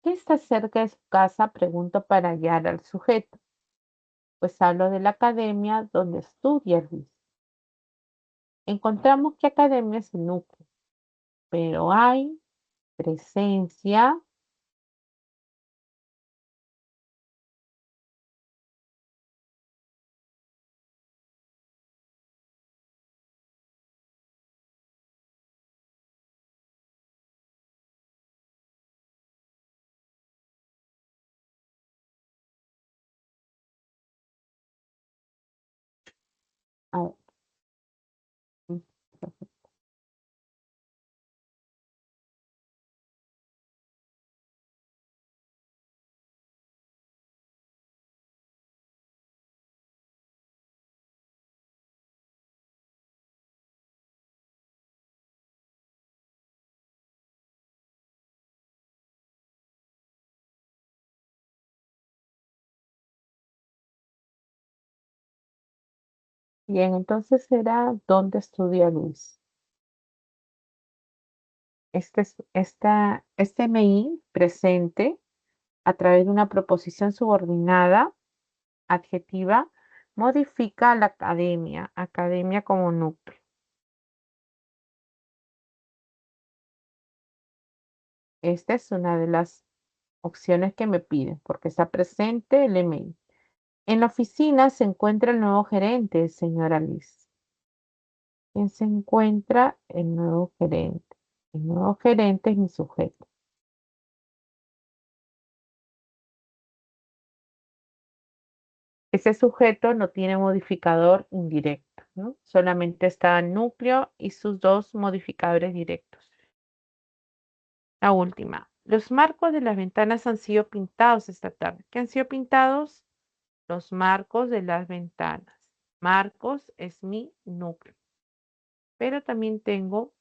¿Qué está cerca de su casa? Pregunto para guiar al sujeto. Pues hablo de la academia donde estudia Luis. Encontramos que academia es el núcleo, pero hay presencia. A ver, mm, Bien, entonces será dónde estudia Luis. Este MI presente a través de una proposición subordinada adjetiva modifica la academia, academia como núcleo. Esta es una de las opciones que me piden porque está presente el MI. En la oficina se encuentra el nuevo gerente, señora Liz. ¿Quién se encuentra? El nuevo gerente. El nuevo gerente es mi sujeto. Ese sujeto no tiene modificador indirecto, ¿no? Solamente está el núcleo y sus dos modificadores directos. La última. Los marcos de las ventanas han sido pintados esta tarde. ¿Qué han sido pintados? Los marcos de las ventanas. Marcos es mi núcleo. Pero también tengo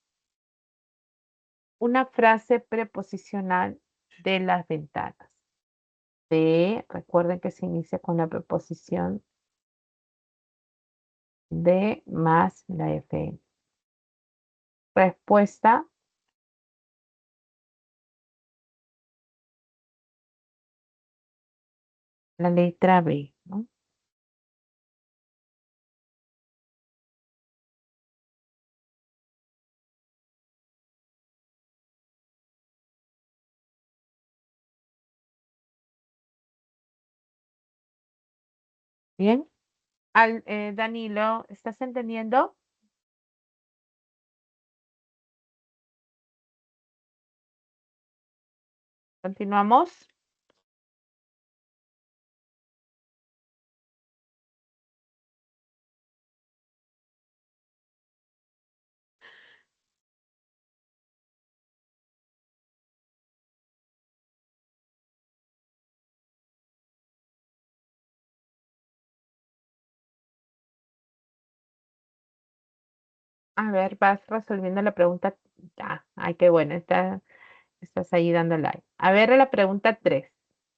una frase preposicional de las ventanas. Recuerden que se inicia con la preposición de más la FM. Respuesta, la letra B, ¿no? Bien. Danilo, ¿estás entendiendo? Continuamos. A ver, vas resolviendo la pregunta. Ya, ay, qué bueno, estás ahí dando like. A ver, la pregunta 3.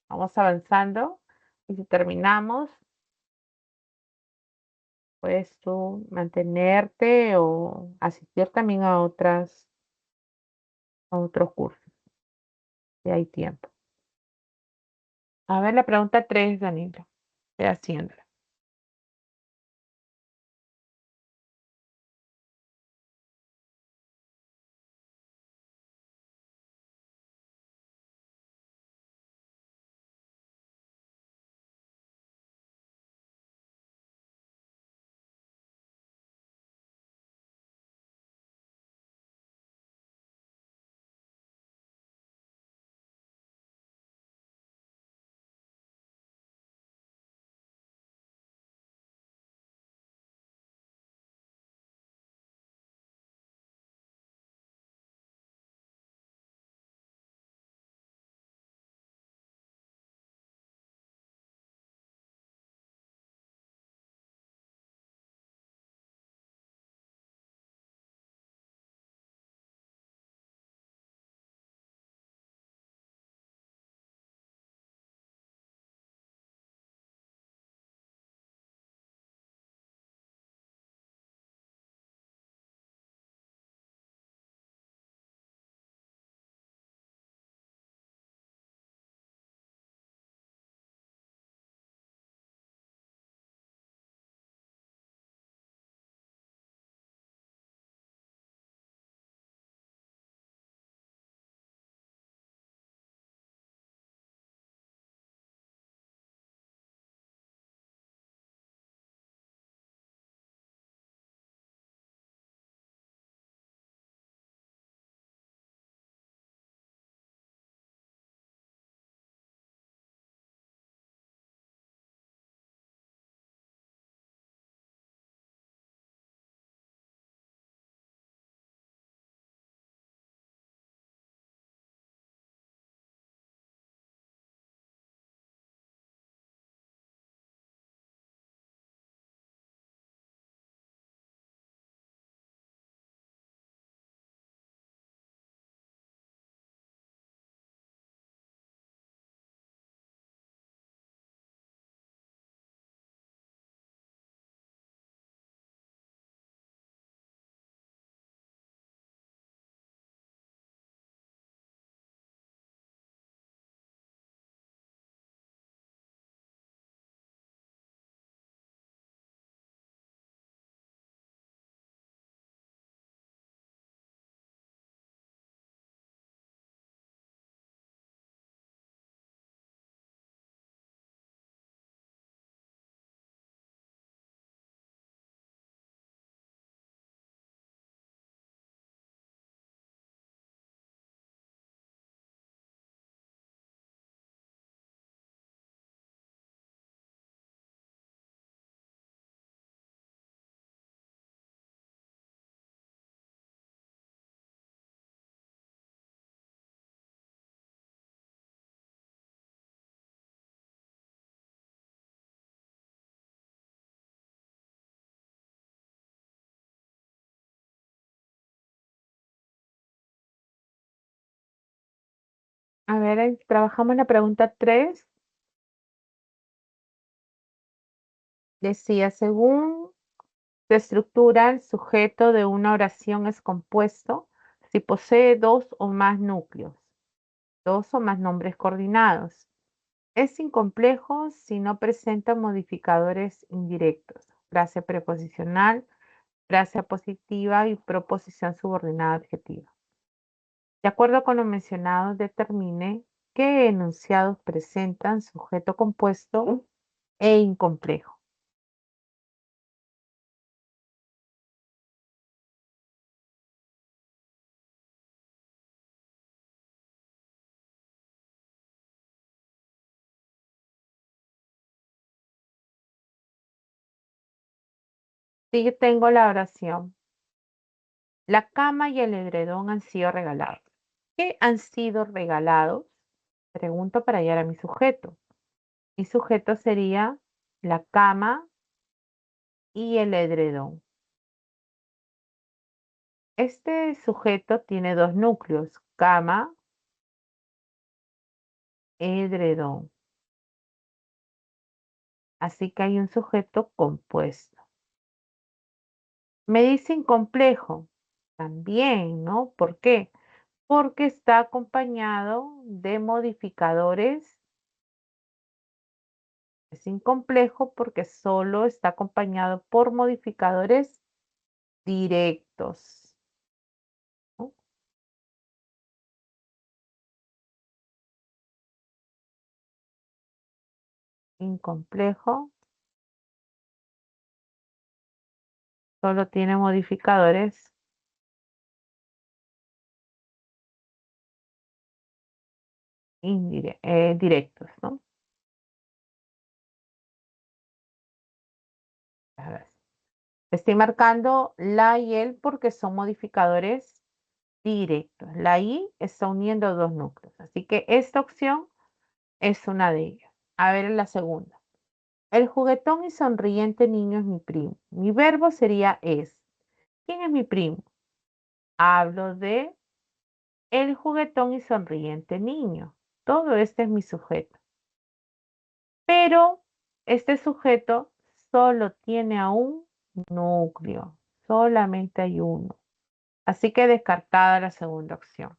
Vamos avanzando. Y si terminamos, puedes tú mantenerte o asistir también a otros cursos, si hay tiempo. A ver, la pregunta 3, Danilo. Estoy haciéndola. ver, trabajamos la pregunta 3. Decía, según se estructura el sujeto de una oración es compuesto si posee dos o más núcleos, dos o más nombres coordinados. Es incomplejo si no presenta modificadores indirectos, frase preposicional, frase apositiva y proposición subordinada adjetiva. De acuerdo con lo mencionado, determine qué enunciados presentan sujeto compuesto e incomplejo. Sí, tengo la oración. La cama y el edredón han sido regalados. ¿Qué han sido regalados? Pregunto para hallar a mi sujeto. Mi sujeto sería la cama y el edredón. Este sujeto tiene dos núcleos, cama, edredón. Así que hay un sujeto compuesto. Me dice incomplejo. También, ¿no? ¿Por qué? Porque está acompañado de modificadores. Es incomplejo porque solo está acompañado por modificadores directos, ¿no? Incomplejo solo tiene modificadores directos, ¿no? A ver, estoy marcando la y el porque son modificadores directos. La I está uniendo dos núcleos, así que esta opción es una de ellas. A ver, la segunda. El juguetón y sonriente niño es mi primo. Mi verbo sería es. ¿Quién es mi primo? Hablo de el juguetón y sonriente niño. Todo este es mi sujeto. Pero este sujeto solo tiene a un núcleo. Solamente hay uno. Así que descartada la segunda opción.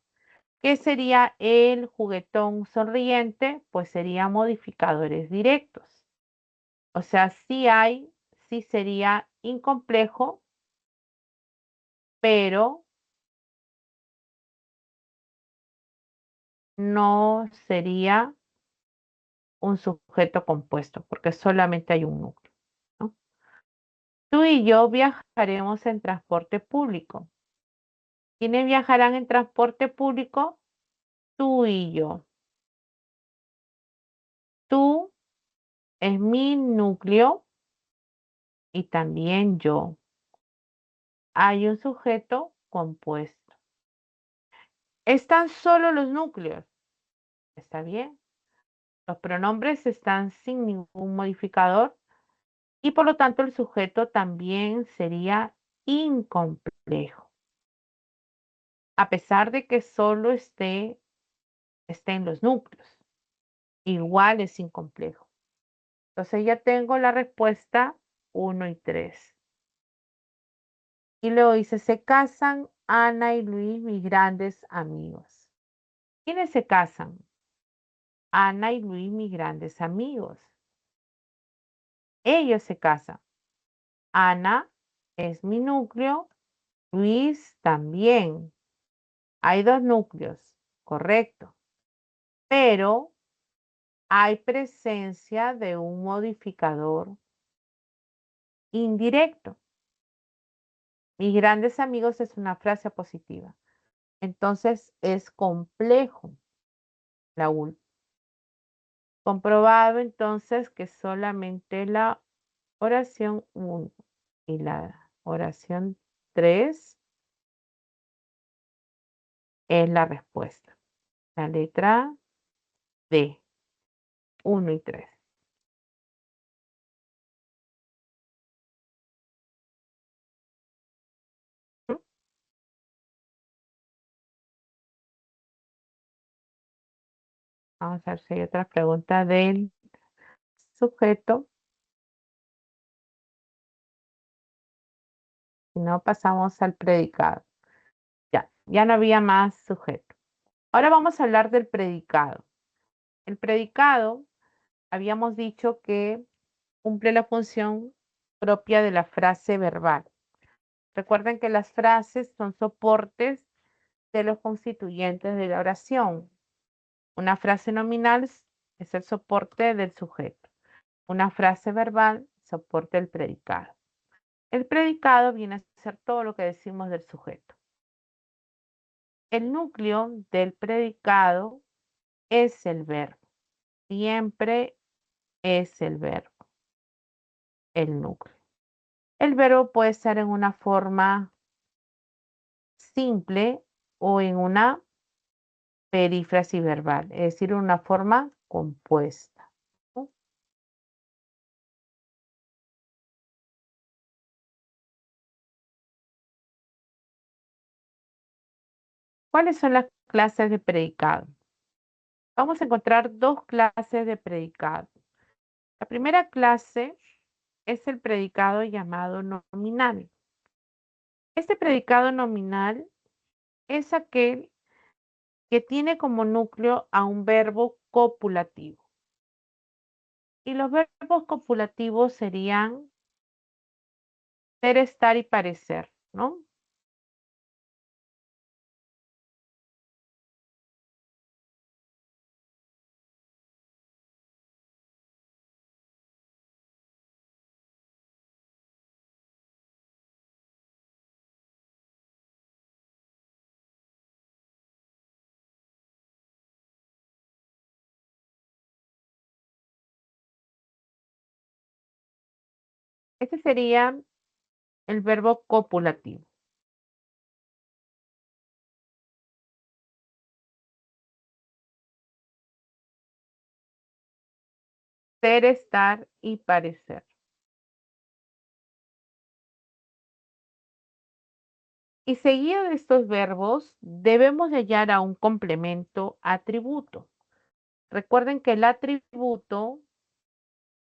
¿Qué sería el juguetón sonriente? Pues serían modificadores directos. O sea, sí sería incomplejo, pero no sería un sujeto compuesto, porque solamente hay un núcleo, ¿no? Tú y yo viajaremos en transporte público. ¿Quiénes viajarán en transporte público? Tú y yo. Tú es mi núcleo y también yo. Hay un sujeto compuesto. Están solo los núcleos. ¿Está bien? Los pronombres están sin ningún modificador y por lo tanto el sujeto también sería incomplejo, a pesar de que solo esté en los núcleos. Igual es incomplejo. Entonces ya tengo la respuesta 1 y 3. Y luego dice, se casan Ana y Luis, mis grandes amigos. ¿Quiénes se casan? Ana y Luis, mis grandes amigos. Ellos se casan. Ana es mi núcleo, Luis también. Hay dos núcleos, correcto. Pero hay presencia de un modificador indirecto. Mis grandes amigos es una frase positiva. Entonces es complejo la última. Comprobado entonces que solamente la oración 1 y la oración 3 es la respuesta. La letra D, 1 y 3. Vamos a ver si hay otra pregunta del sujeto. Si no, pasamos al predicado. Ya no había más sujeto. Ahora vamos a hablar del predicado. El predicado, habíamos dicho que cumple la función propia de la frase verbal. Recuerden que las frases son soportes de los constituyentes de la oración. Una frase nominal es el soporte del sujeto. Una frase verbal, soporte del predicado. El predicado viene a ser todo lo que decimos del sujeto. El núcleo del predicado es el verbo. Siempre es el verbo, el núcleo. El verbo puede ser en una forma simple o en una perífrasis verbal, es decir, una forma compuesta, ¿no? ¿Cuáles son las clases de predicado? Vamos a encontrar dos clases de predicado. La primera clase es el predicado llamado nominal. Este predicado nominal es aquel que tiene como núcleo a un verbo copulativo. Y los verbos copulativos serían ser, estar y parecer, ¿no? Este sería el verbo copulativo. Ser, estar y parecer. Y seguido de estos verbos, debemos de hallar a un complemento atributo. Recuerden que el atributo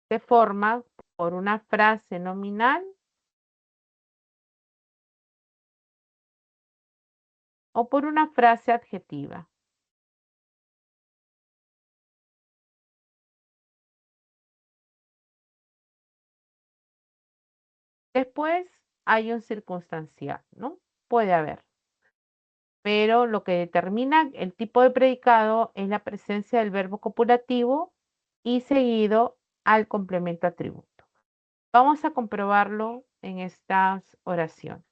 se forma por una frase nominal o por una frase adjetiva. Después hay un circunstancial, ¿no? Puede haber. Pero lo que determina el tipo de predicado es la presencia del verbo copulativo y seguido al complemento atributo. Vamos a comprobarlo en estas oraciones.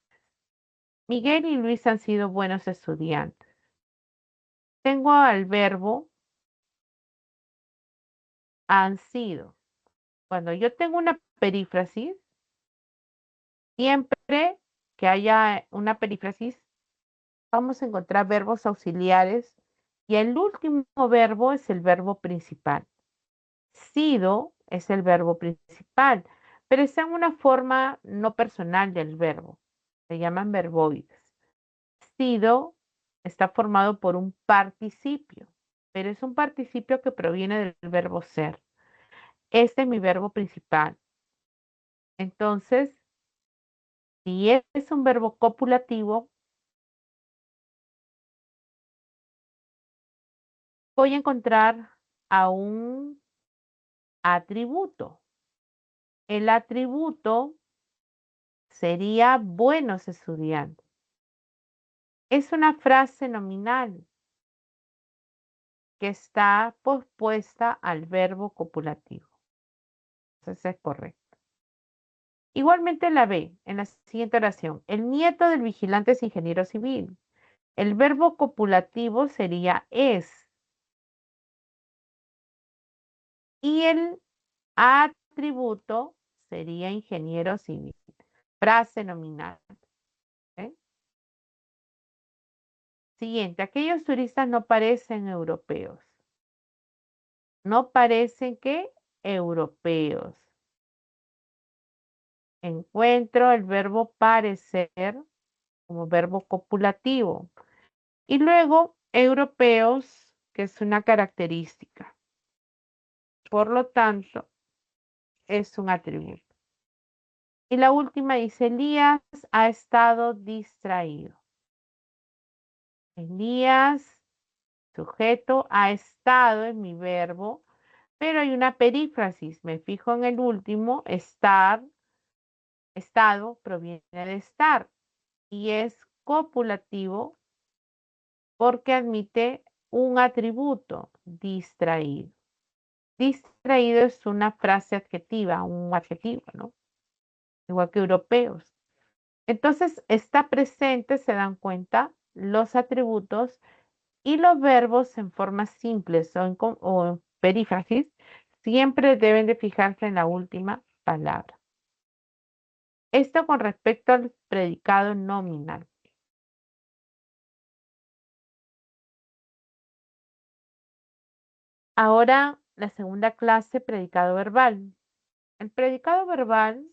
Miguel y Luis han sido buenos estudiantes. Tengo al verbo han sido. Cuando yo tengo una perífrasis, siempre que haya una perífrasis, vamos a encontrar verbos auxiliares y el último verbo es el verbo principal. Sido es el verbo principal, pero está en una forma no personal del verbo. Se llaman verboides. Sido está formado por un participio, pero es un participio que proviene del verbo ser. Este es mi verbo principal. Entonces, si es un verbo copulativo, voy a encontrar a un atributo. El atributo sería buenos estudiantes. Es una frase nominal que está pospuesta al verbo copulativo. Entonces es correcto. Igualmente la B, en la siguiente oración. El nieto del vigilante es ingeniero civil. El verbo copulativo sería es. Y el atributo sería ingeniero civil. Frase nominal. ¿Eh? Siguiente. Aquellos turistas no parecen europeos. No parecen que europeos. Encuentro el verbo parecer como verbo copulativo. Y luego, europeos que es una característica. Por lo tanto, es un atributo. Y la última dice, Elías ha estado distraído. Elías, sujeto, ha estado en mi verbo, pero hay una perífrasis. Me fijo en el último, estar, estado proviene de estar y es copulativo porque admite un atributo, distraído. Distraído es una frase adjetiva, un adjetivo, ¿no? Igual que europeos. Entonces, está presente, se dan cuenta, los atributos y los verbos en formas simples o en perífrasis siempre deben de fijarse en la última palabra. Esto con respecto al predicado nominal. Ahora, la segunda clase, predicado verbal. El predicado verbal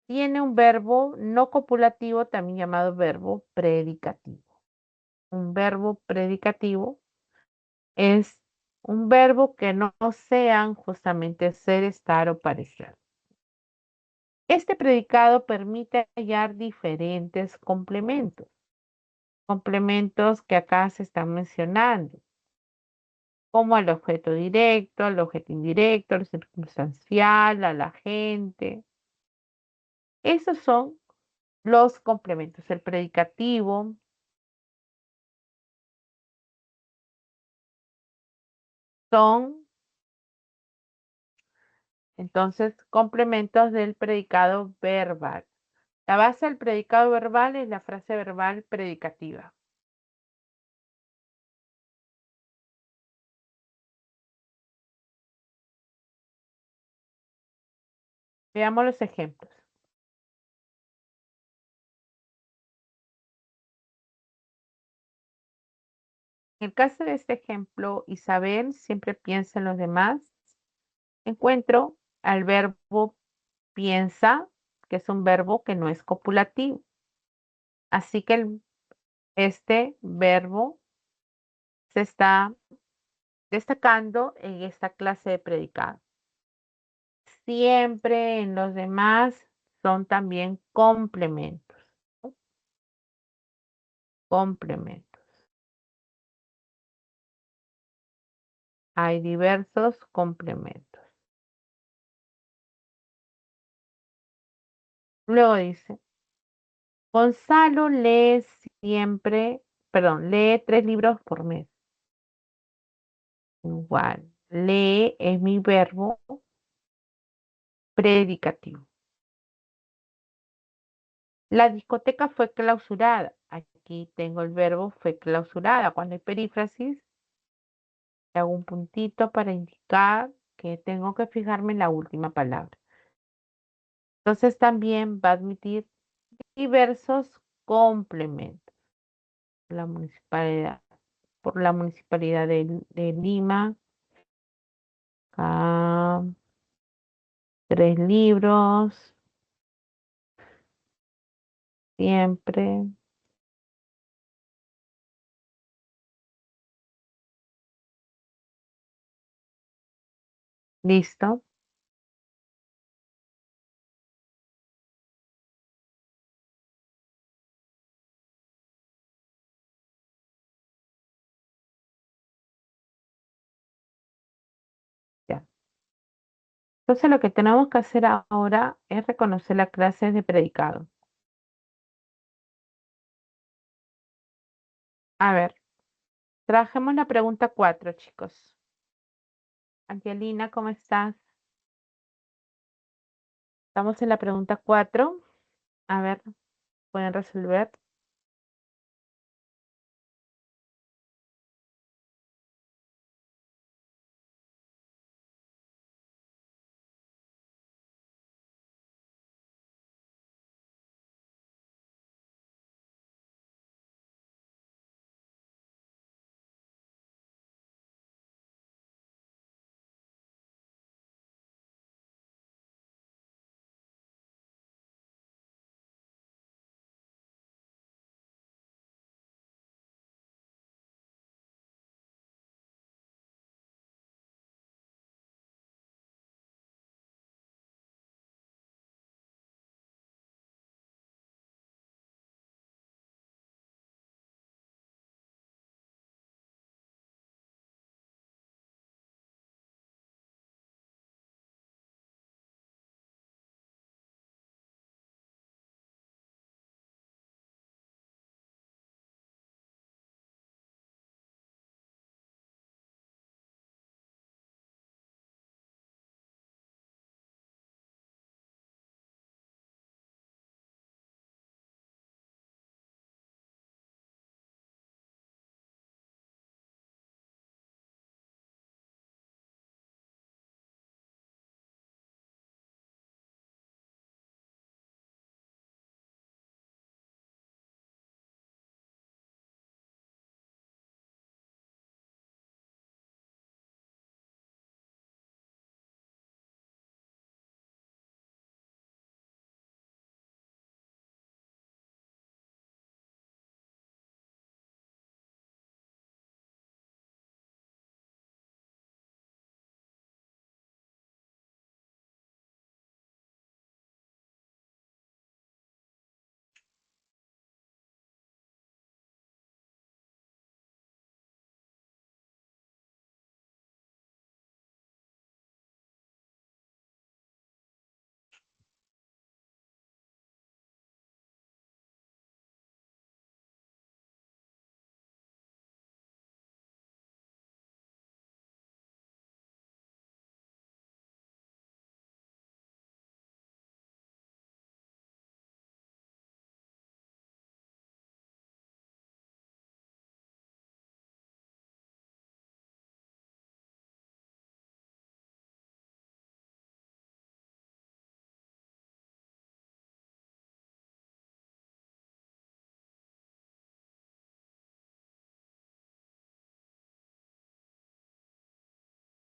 tiene un verbo no copulativo, también llamado verbo predicativo. Un verbo predicativo es un verbo que no sean justamente ser, estar o parecer. Este predicado permite hallar diferentes complementos, complementos que acá se están mencionando, como al objeto directo, al objeto indirecto, al circunstancial, a la gente. Esos son los complementos. El predicativo son entonces complementos del predicado verbal. La base del predicado verbal es la frase verbal predicativa. Veamos los ejemplos. En el caso de este ejemplo, Isabel siempre piensa en los demás. Encuentro al verbo piensa, que es un verbo que no es copulativo. Así que este verbo se está destacando en esta clase de predicado. Siempre en los demás son también complementos. ¿No? Complementos. Hay diversos complementos. Luego dice, Gonzalo lee siempre, perdón, lee 3 libros por mes. Igual, lee es mi verbo predicativo. La discoteca fue clausurada. Aquí tengo el verbo fue clausurada. Cuando hay perífrasis, le hago un puntito para indicar que tengo que fijarme en la última palabra. Entonces también va a admitir diversos complementos. La municipalidad, por la municipalidad de Lima, acá, 3 libros, siempre. Listo, ya. Entonces lo que tenemos que hacer ahora es reconocer las clases de predicado. A ver, trabajemos la pregunta 4, chicos. Angelina, ¿cómo estás? Estamos en la pregunta 4. A ver, ¿pueden resolver?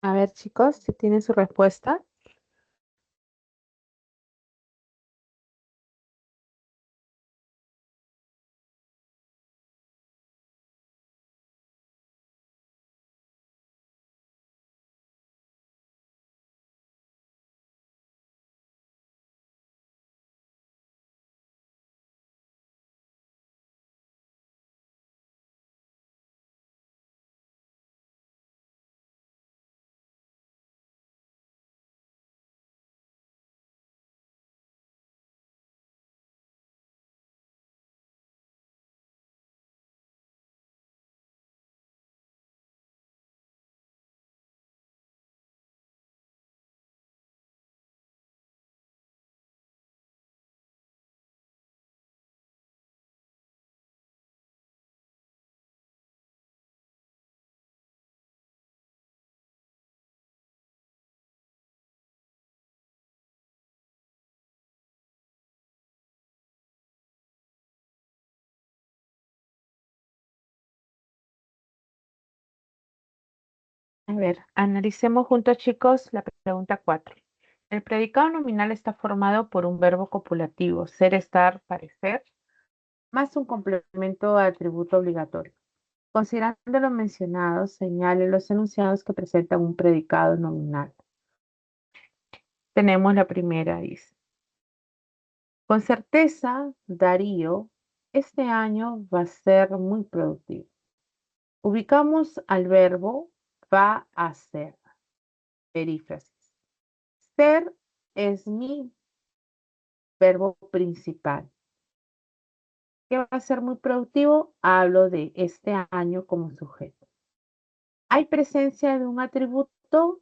A ver, chicos, si tienen su respuesta. A ver, analicemos juntos, chicos, la pregunta 4. El predicado nominal está formado por un verbo copulativo, ser, estar, parecer, más un complemento de atributo obligatorio. Considerando lo mencionado, señalen los enunciados que presentan un predicado nominal. Tenemos la primera, dice. Con certeza, Darío, este año va a ser muy productivo. Ubicamos al verbo va a ser, perífrasis. Ser es mi verbo principal. ¿Qué va a ser muy productivo? Hablo de este año como sujeto. ¿Hay presencia de un atributo?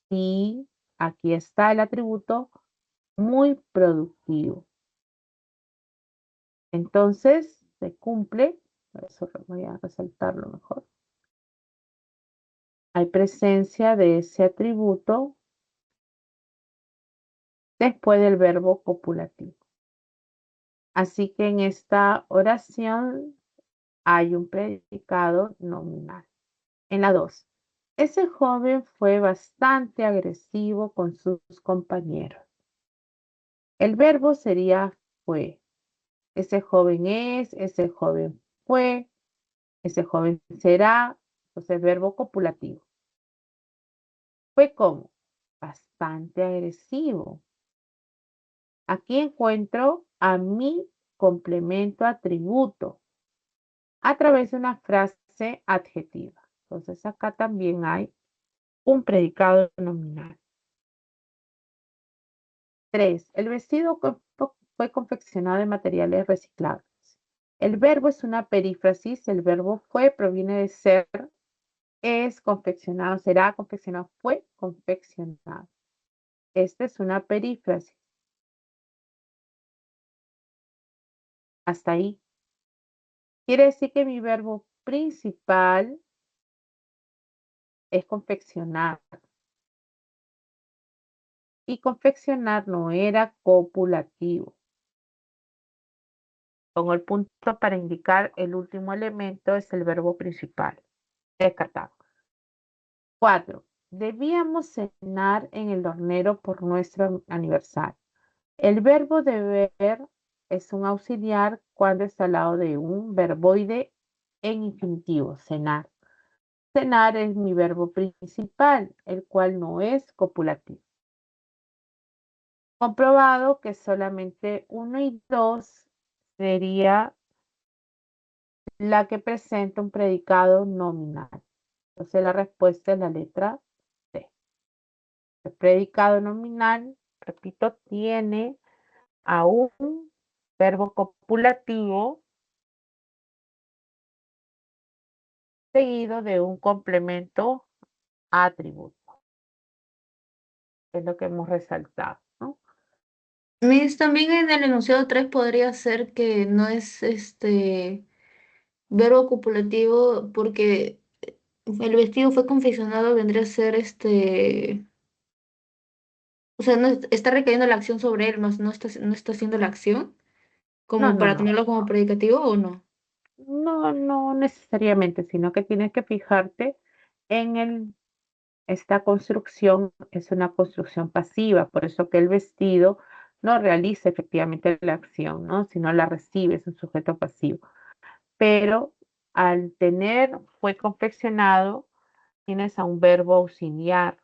Sí, aquí está el atributo muy productivo. Entonces, se cumple, eso voy a resaltarlo mejor. Hay presencia de ese atributo después del verbo copulativo. Así que en esta oración hay un predicado nominal. En la 2, ese joven fue bastante agresivo con sus compañeros. El verbo sería fue. Ese joven es, ese joven fue, ese joven será. Entonces, verbo copulativo. Fue como bastante agresivo. Aquí encuentro a mi complemento atributo a través de una frase adjetiva. Entonces, acá también hay un predicado nominal. 3. El vestido fue confeccionado de materiales reciclables. El verbo es una perífrasis. El verbo fue proviene de ser, es confeccionado, será confeccionado, fue confeccionado. Esta es una perífrasis. Hasta ahí. Quiere decir que mi verbo principal es confeccionar. Y confeccionar no era copulativo. Pongo el punto para indicar el último elemento es el verbo principal. Descartado. 4. Debíamos cenar en el hornero por nuestro aniversario. El verbo deber es un auxiliar cuando está al lado de un verboide en infinitivo, cenar. Cenar es mi verbo principal, el cual no es copulativo. Comprobado que solamente 1 y 2 sería la que presenta un predicado nominal. Entonces la respuesta es la letra C. El predicado nominal, repito, tiene a un verbo copulativo seguido de un complemento atributo. Es lo que hemos resaltado, ¿no? Miss, también en el enunciado 3 podría ser que no es verbo copulativo porque el vestido fue confeccionado, vendría a ser o sea, no está recayendo la acción sobre él, más no está haciendo la acción, No, como no, para no. tenerlo como predicativo o no. No, no necesariamente, sino que tienes que fijarte en el esta construcción es una construcción pasiva, por eso que el vestido no realiza efectivamente la acción, ¿no? Sino la recibe, es un sujeto pasivo. Pero al tener fue confeccionado, tienes a un verbo auxiliar.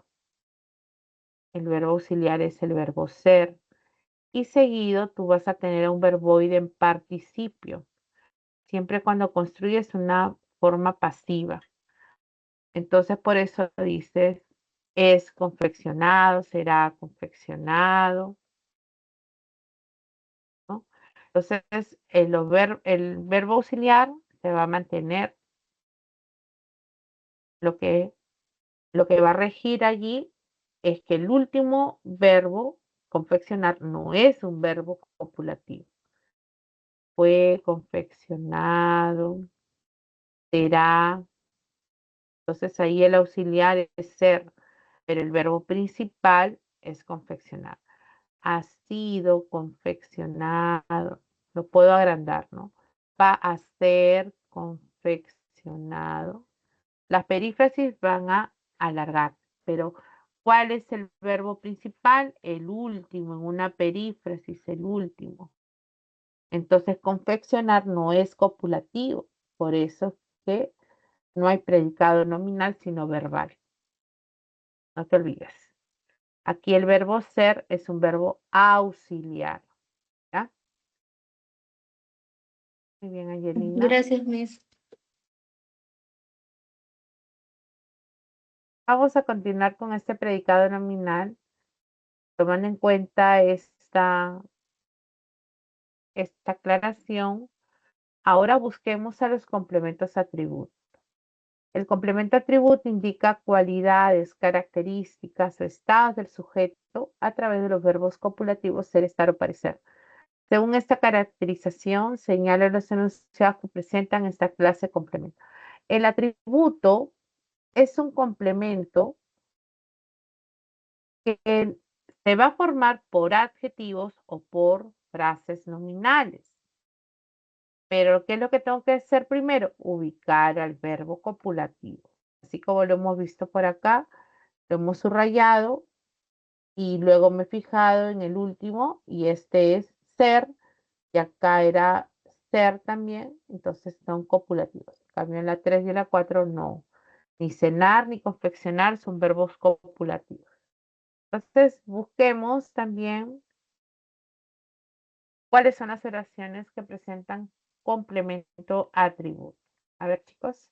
El verbo auxiliar es el verbo ser. Y seguido tú vas a tener un verboide en participio, siempre cuando construyes una forma pasiva. Entonces, por eso dices, es confeccionado, será confeccionado, ¿no? Entonces, el verbo auxiliar se va a mantener. Lo que, lo que va a regir allí es que el último verbo, confeccionar, no es un verbo copulativo. Fue confeccionado, será. Entonces ahí el auxiliar es ser, pero el verbo principal es confeccionar. Ha sido confeccionado. Lo puedo agrandar, ¿no? Va a ser confeccionado. Las perífrasis van a alargar, pero ¿cuál es el verbo principal? El último, en una perífrasis, el último. Entonces, confeccionar no es copulativo, por eso que no hay predicado nominal, sino verbal. No te olvides. Aquí el verbo ser es un verbo auxiliar. ¿Ya? Muy bien, Angelina. Gracias, Miss. Vamos a continuar con este predicado nominal, tomando en cuenta esta aclaración. Ahora busquemos a los complementos atributos. El complemento atributo indica cualidades, características o estados del sujeto a través de los verbos copulativos ser, estar o parecer. Según esta caracterización, señala los enunciados que presentan esta clase de complemento. El atributo es un complemento que se va a formar por adjetivos o por frases nominales. Pero, ¿qué es lo que tengo que hacer primero? Ubicar al verbo copulativo. Así como lo hemos visto por acá, lo hemos subrayado y luego me he fijado en el último y este es ser y acá era ser también, entonces son copulativos. En cambio en la 3 y en la 4 no. Ni cenar ni confeccionar son verbos copulativos. Entonces busquemos también cuáles son las oraciones que presentan complemento atributo. A ver, chicos.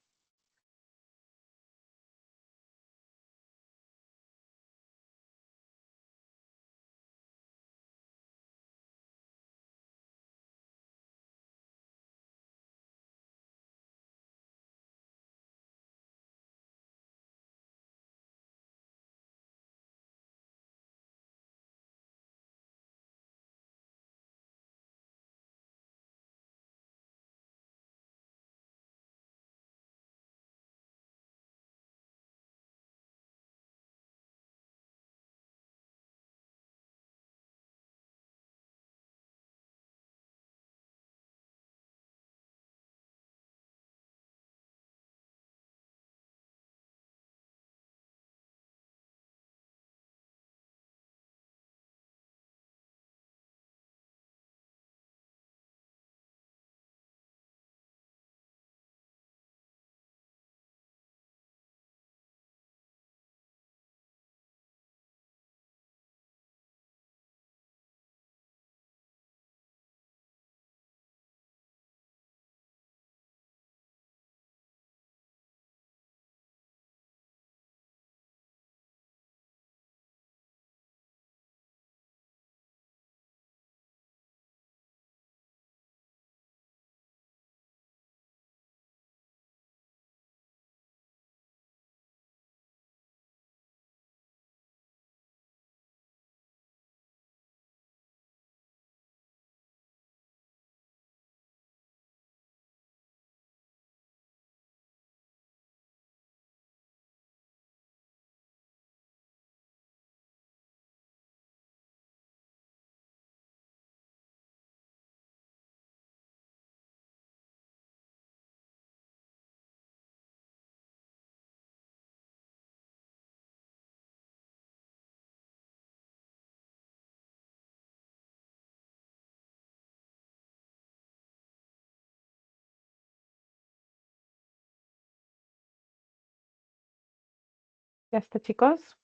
¿Ya está, chicos?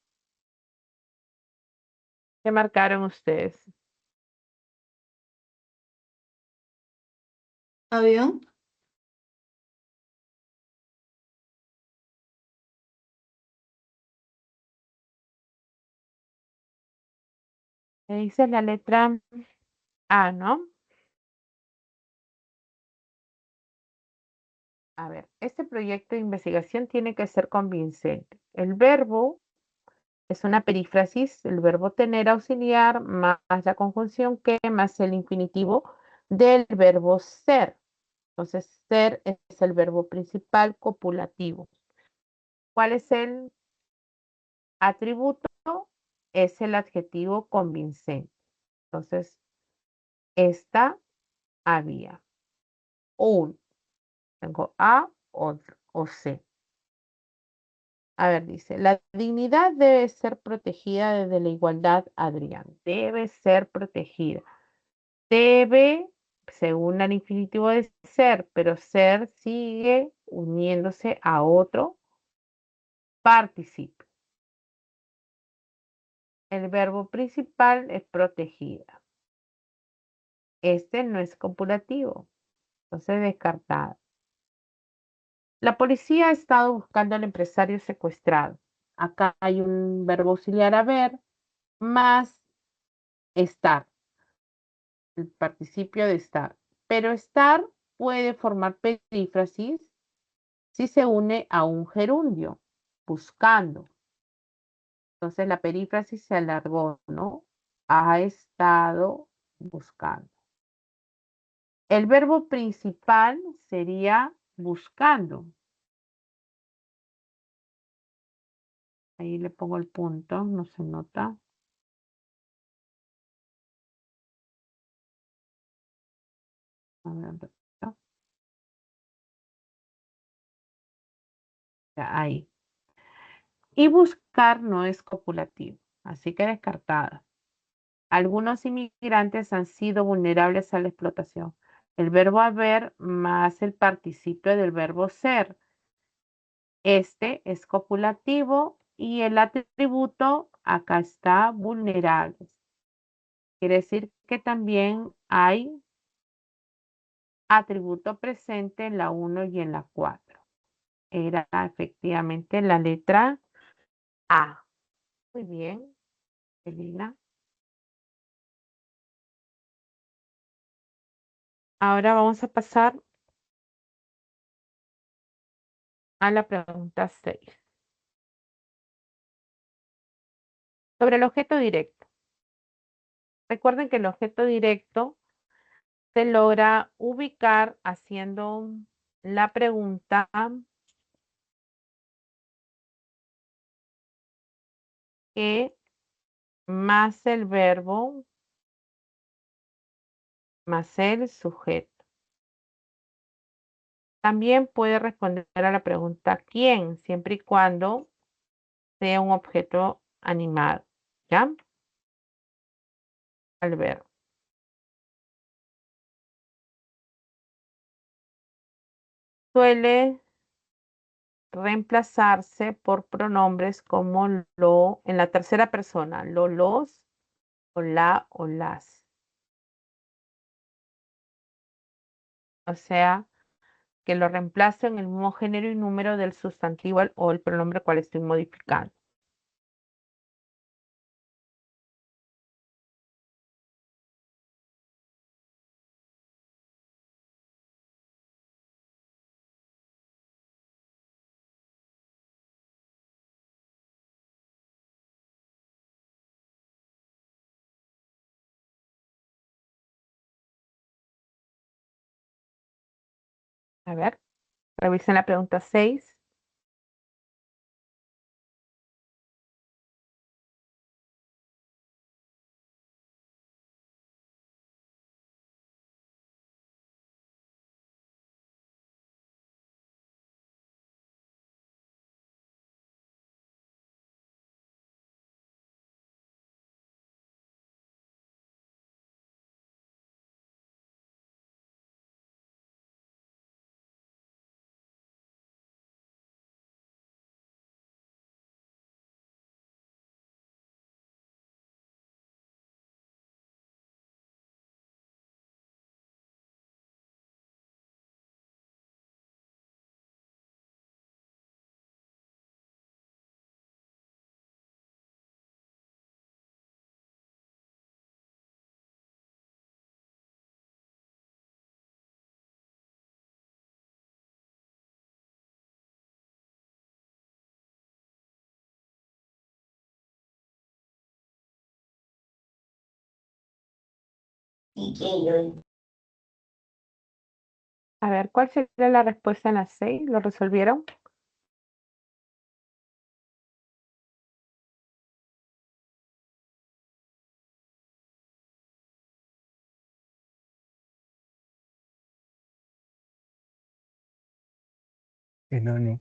¿Qué marcaron ustedes? Avión. Me dice la letra A, ¿no? A ver, este proyecto de investigación tiene que ser convincente. El verbo es una perífrasis, el verbo tener auxiliar más la conjunción que más el infinitivo del verbo ser. Entonces, ser es el verbo principal copulativo. ¿Cuál es el atributo? Es el adjetivo convincente. Entonces, esta había un, tengo A o C. A ver, dice, la dignidad debe ser protegida desde la igualdad, Adrián. Debe ser protegida. Debe, según el infinitivo de ser, pero ser sigue uniéndose a otro participio. El verbo principal es protegida. Este no es copulativo, entonces descartado. La policía ha estado buscando al empresario secuestrado. Acá hay un verbo auxiliar haber más estar, el participio de estar. Pero estar puede formar perífrasis si se une a un gerundio, buscando. Entonces la perífrasis se alargó, ¿no? Ha estado buscando. El verbo principal sería buscando. Ahí le pongo el punto, no se nota. A ver, ¿no? Ya, ahí. Y buscar no es copulativo, así que descartada. Algunos inmigrantes han sido vulnerables a la explotación. El verbo haber más el participio del verbo ser. Este es copulativo y el atributo acá está vulnerables. Quiere decir que también hay atributo presente en la 1 y en la 4. Era efectivamente la letra A. Muy bien, Elena. Ahora vamos a pasar a la pregunta 6. Sobre el objeto directo. Recuerden que el objeto directo se logra ubicar haciendo la pregunta que más el verbo más el sujeto. También puede responder a la pregunta ¿quién? Siempre y cuando sea un objeto animado. ¿Ya? Al verbo. Suele reemplazarse por pronombres como lo en la tercera persona, lo, los, o la o las. O sea, que lo reemplazo en el mismo género y número del sustantivo o el pronombre cual estoy modificando. A ver, revisen la pregunta 6. A ver, ¿cuál sería la respuesta en la 6? ¿Lo resolvieron? No, no.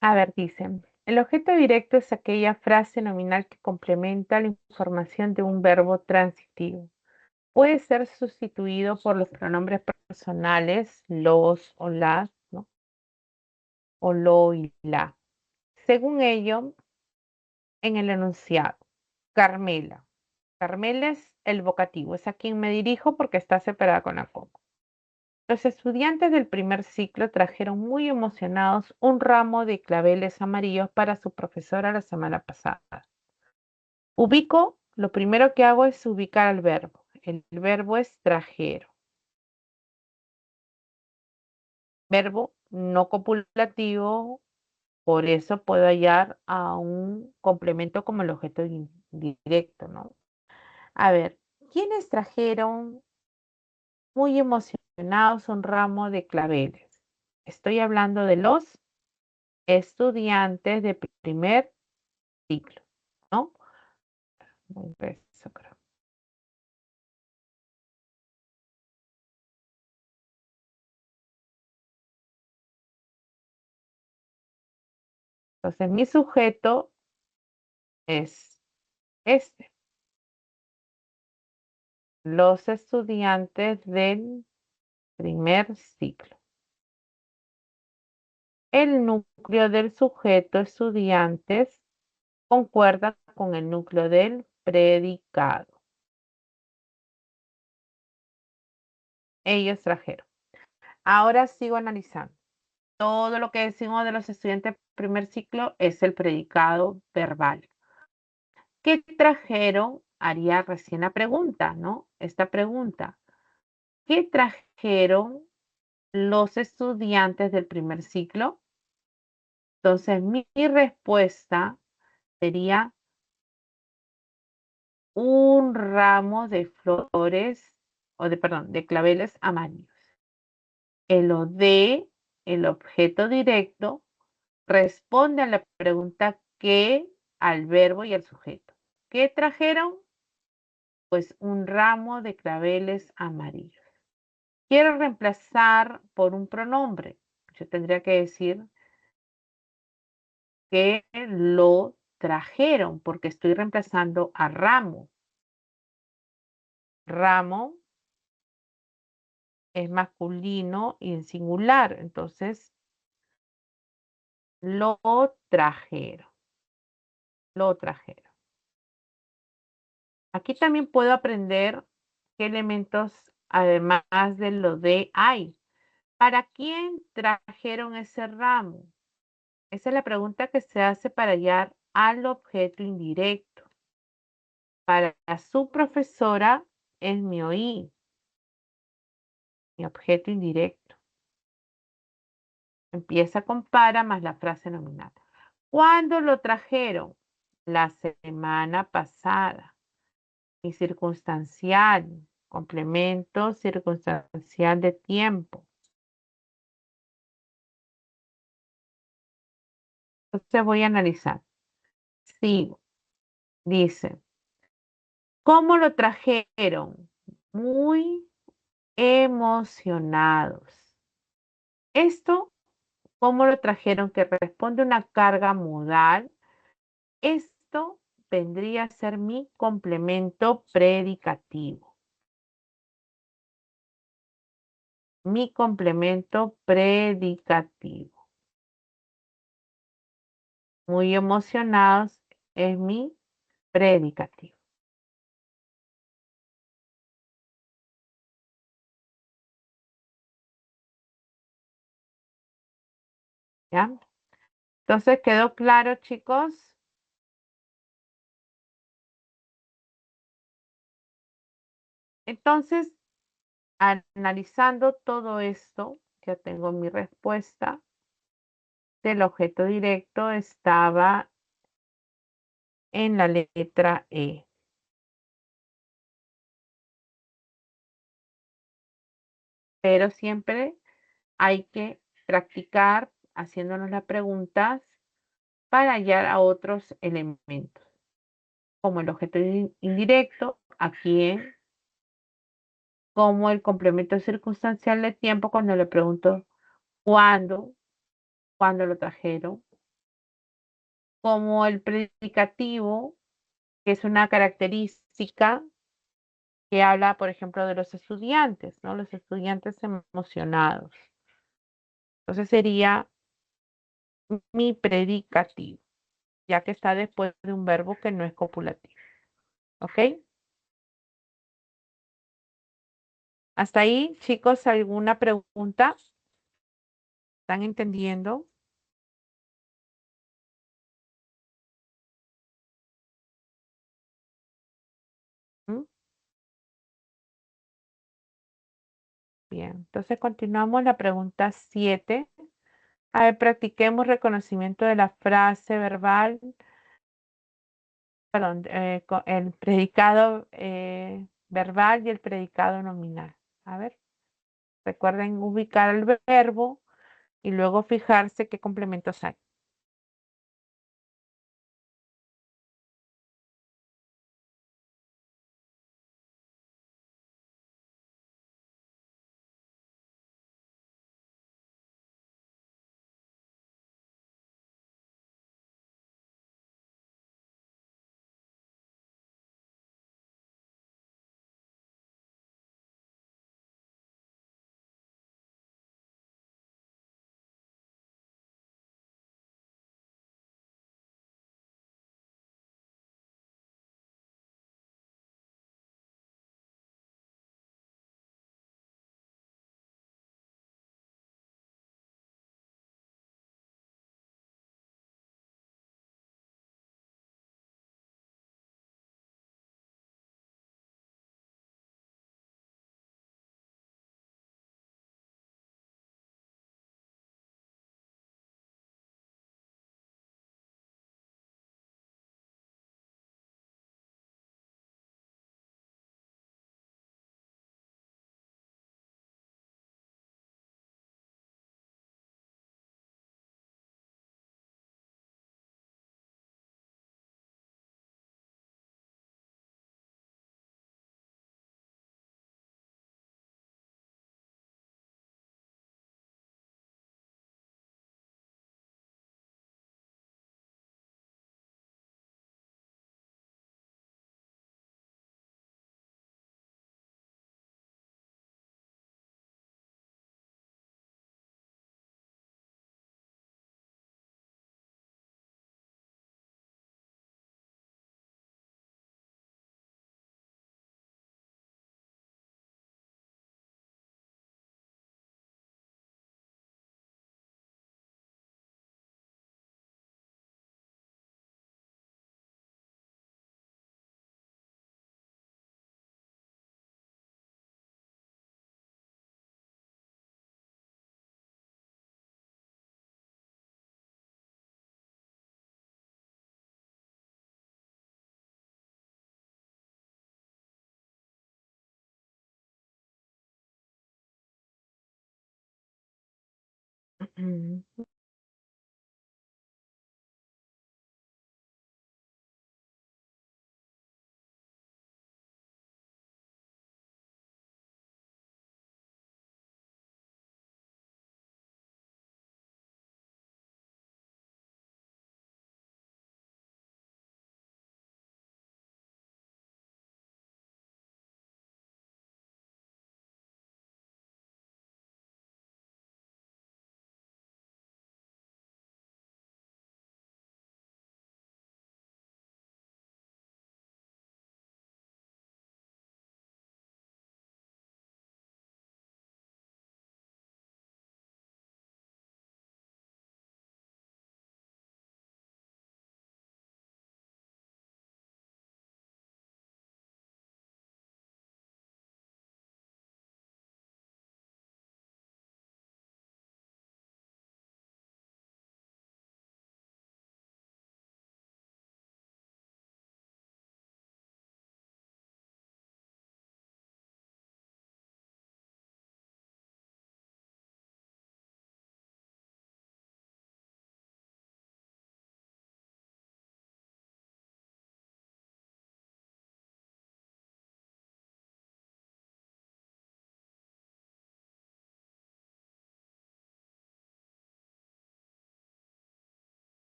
A ver, dicen, el objeto directo es aquella frase nominal que complementa la información de un verbo transitivo. Puede ser sustituido por los pronombres personales, los o las, ¿no? O lo y la. Según ello, en el enunciado, Carmela. Carmela es el vocativo, es a quien me dirijo porque está separada con la coma. Los estudiantes del primer ciclo trajeron muy emocionados un ramo de claveles amarillos para su profesora la semana pasada. Ubico, lo primero que hago es ubicar al verbo. El verbo es trajeron. Verbo no copulativo, por eso puedo hallar a un complemento como el objeto directo, ¿no? A ver, ¿quiénes trajeron muy emocionados un ramo de claveles? Estoy hablando de los estudiantes de primer ciclo, ¿no? Muy bien, eso creo. Entonces, mi sujeto es este, los estudiantes del primer ciclo. El núcleo del sujeto estudiantes concuerda con el núcleo del predicado. Ellos trajeron. Ahora sigo analizando. Todo lo que decimos de los estudiantes del primer ciclo es el predicado verbal. ¿Qué trajeron? Haría recién la pregunta, ¿no? Esta pregunta. ¿Qué trajeron los estudiantes del primer ciclo? Entonces, mi respuesta sería un ramo de flores, perdón, de claveles amarillos. El OD, el objeto directo, responde a la pregunta ¿qué? Al verbo y al sujeto. ¿Qué trajeron? Pues un ramo de claveles amarillos. Quiero reemplazar por un pronombre. Yo tendría que decir que lo trajeron porque estoy reemplazando a ramo. Ramo es masculino y en singular, entonces lo trajeron, lo trajeron. Aquí también puedo aprender qué elementos, además de lo de hay. ¿Para quién trajeron ese ramo? Esa es la pregunta que se hace para hallar al objeto indirecto. Para su profesora es mi oí, mi objeto indirecto. Empieza con para más la frase nominal. ¿Cuándo lo trajeron? La semana pasada. Y circunstancial, complemento circunstancial de tiempo. Entonces voy a analizar. Sigo. Dice, ¿cómo lo trajeron? Muy emocionados. Esto, ¿cómo lo trajeron? Que responde a una carga modal. Esto vendría a ser mi complemento predicativo. Mi complemento predicativo. muy emocionados es mi predicativo. ¿Ya? Entonces, ¿quedó claro, chicos? Entonces, analizando todo esto, ya tengo mi respuesta del objeto directo, estaba en la letra E. Pero siempre hay que practicar haciéndonos las preguntas para hallar a otros elementos, como el objeto indirecto, a quién, como el complemento circunstancial de tiempo cuando le pregunto cuándo, cuándo lo trajeron, como el predicativo, que es una característica que habla, por ejemplo, de los estudiantes, ¿no? Los estudiantes emocionados. Entonces sería mi predicativo, ya que está después de un verbo que no es copulativo. ¿Ok? Hasta ahí, chicos, ¿alguna pregunta? ¿Están entendiendo? ¿Mm? Bien, entonces continuamos la pregunta 7. A ver, practiquemos reconocimiento de la frase verbal, perdón, el predicado verbal y el predicado nominal. A ver, recuerden ubicar el verbo y luego fijarse qué complementos hay.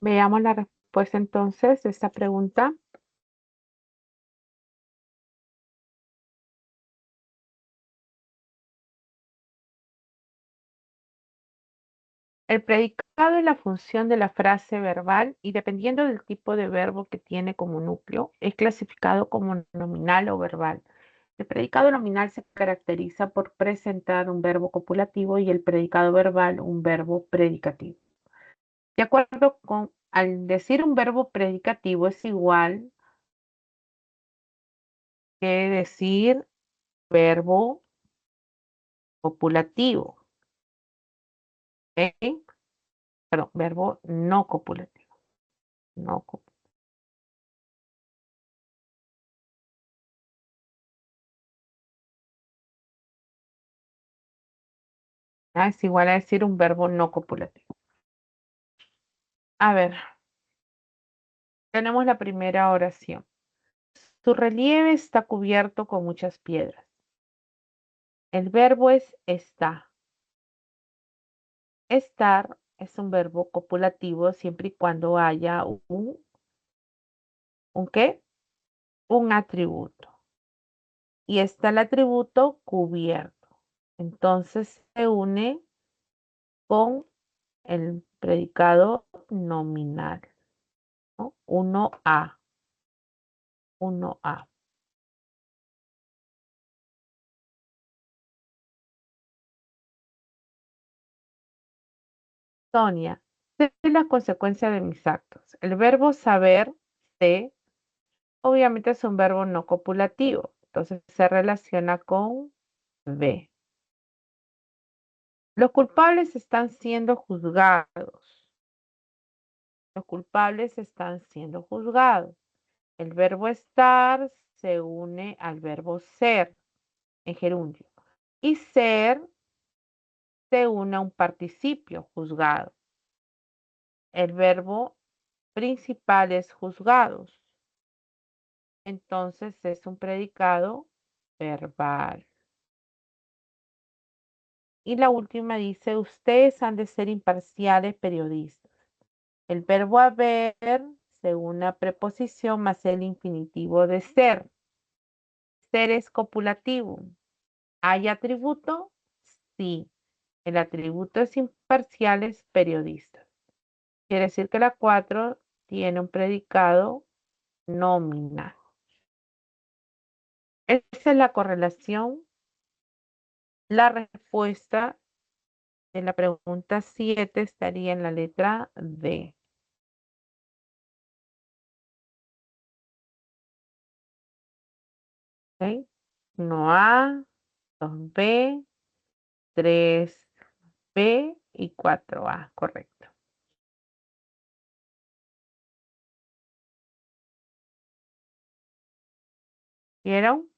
Veamos la respuesta entonces de esta pregunta. El predicado es la función de la frase verbal y dependiendo del tipo de verbo que tiene como núcleo, es clasificado como nominal o verbal. El predicado nominal se caracteriza por presentar un verbo copulativo y el predicado verbal un verbo predicativo. De acuerdo con, al decir un verbo predicativo es igual que decir verbo copulativo, ¿ok? Perdón, verbo no copulativo, no copulativo. Es igual a decir un verbo no copulativo. A ver, tenemos la primera oración. Su relieve está cubierto con muchas piedras. El verbo es está. Estar es un verbo copulativo siempre y cuando haya ¿un qué? Un atributo. Y está el atributo cubierto. Entonces se une con el predicado nominal, ¿no? 1A, 1A. Sonia, sé la consecuencia de mis actos. El verbo saber, sé, obviamente es un verbo no copulativo, entonces se relaciona con B. Los culpables están siendo juzgados. Los culpables están siendo juzgados. El verbo estar se une al verbo ser en gerundio. Y ser se une a un participio juzgado. El verbo principal es juzgados. Entonces es un predicado verbal. Y la última dice, ustedes han de ser imparciales periodistas. El verbo haber se une a preposición más el infinitivo de ser. Ser es copulativo. ¿Hay atributo? Sí. El atributo es imparciales periodistas. Quiere decir que la 4 tiene un predicado nominal. Esa es la correlación. La respuesta de la pregunta 7 estaría en la letra D. ¿Ok? 1A, 2B, 3B y 4A. Correcto. ¿Vieron?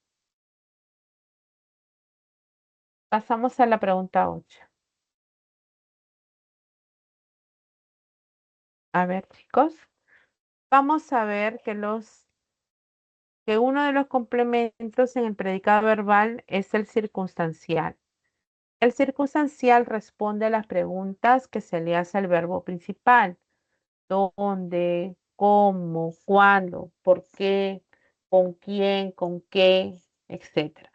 Pasamos a la pregunta 8. A ver, chicos, vamos a ver que uno de los complementos en el predicado verbal es el circunstancial. El circunstancial responde a las preguntas que se le hace al verbo principal. ¿Dónde? ¿Cómo? ¿Cuándo? ¿Por qué? ¿Con quién? ¿Con qué? Etcétera.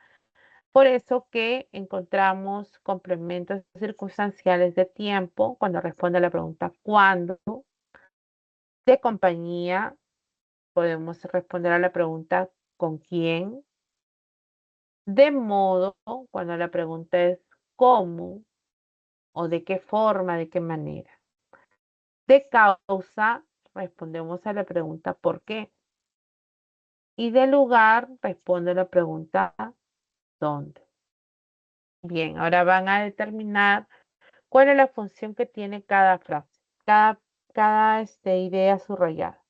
Por eso que encontramos complementos circunstanciales de tiempo cuando responde a la pregunta ¿cuándo? De compañía podemos responder a la pregunta ¿con quién? De modo cuando la pregunta es ¿cómo? O de qué forma, de qué manera. De causa respondemos a la pregunta ¿por qué? Y de lugar responde la pregunta ¿dónde? Bien, ahora van a determinar cuál es la función que tiene cada frase, cada idea subrayada.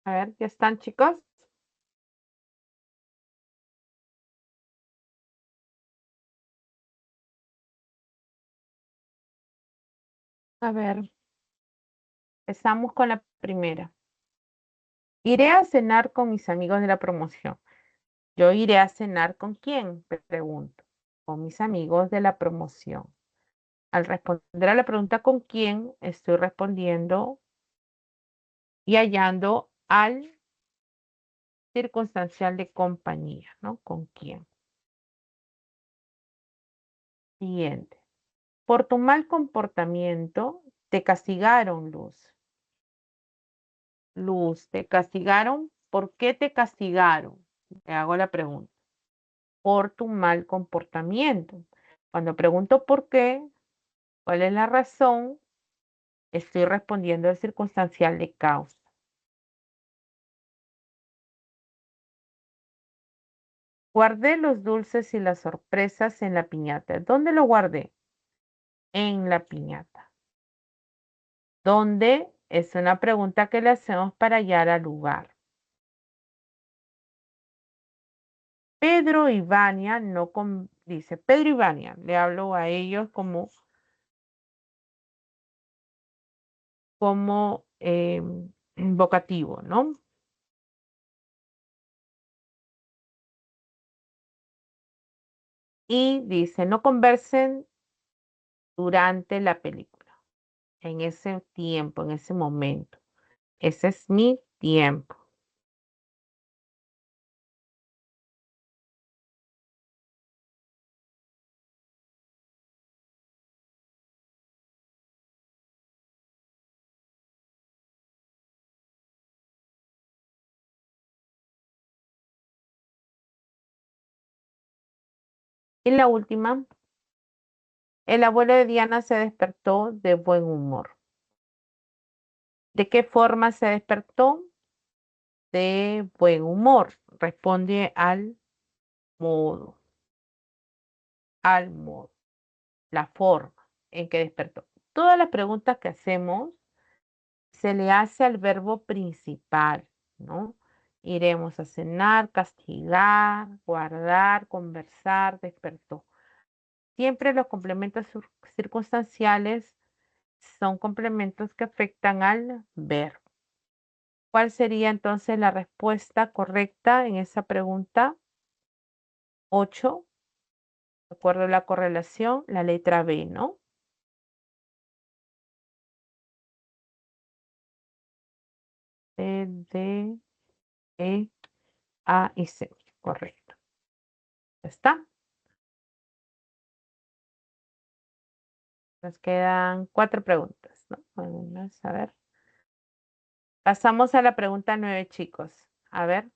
A ver, ¿ya están, chicos? A ver, empezamos con la primera. Iré a cenar con mis amigos de la promoción. Yo iré a cenar con quién, pregunto. Con mis amigos de la promoción. Al responder a la pregunta con quién, estoy respondiendo y hallando al circunstancial de compañía, ¿no? ¿Con quién? Siguiente. Por tu mal comportamiento te castigaron, Luz. Luz, te castigaron. ¿Por qué te castigaron? Le hago la pregunta. Por tu mal comportamiento. Cuando pregunto por qué, cuál es la razón, estoy respondiendo al circunstancial de causa. Guardé los dulces y las sorpresas en la piñata. ¿Dónde lo guardé? En la piñata. ¿Dónde? Es una pregunta que le hacemos para hallar al lugar. Pedro y Vania no dice Pedro y Vania, le hablo a ellos como vocativo, ¿no? Y dice, no conversen durante la película, en ese tiempo, en ese momento. Ese es mi tiempo. Y la última, el abuelo de Diana se despertó de buen humor. ¿De qué forma se despertó? De buen humor. Responde modo, al modo, la forma en que despertó. Todas las preguntas que hacemos se le hace al verbo principal, ¿no? Iremos a cenar, castigar, guardar, conversar, despertó. Siempre los complementos circunstanciales son complementos que afectan al verbo. ¿Cuál sería entonces la respuesta correcta en esa pregunta? 8, de acuerdo a la correlación, la letra B, ¿no? C, D, E, A y C. Correcto. ¿Ya está? Nos quedan 4 preguntas, ¿no? Vamos a ver. Pasamos a la pregunta 9, chicos. A ver.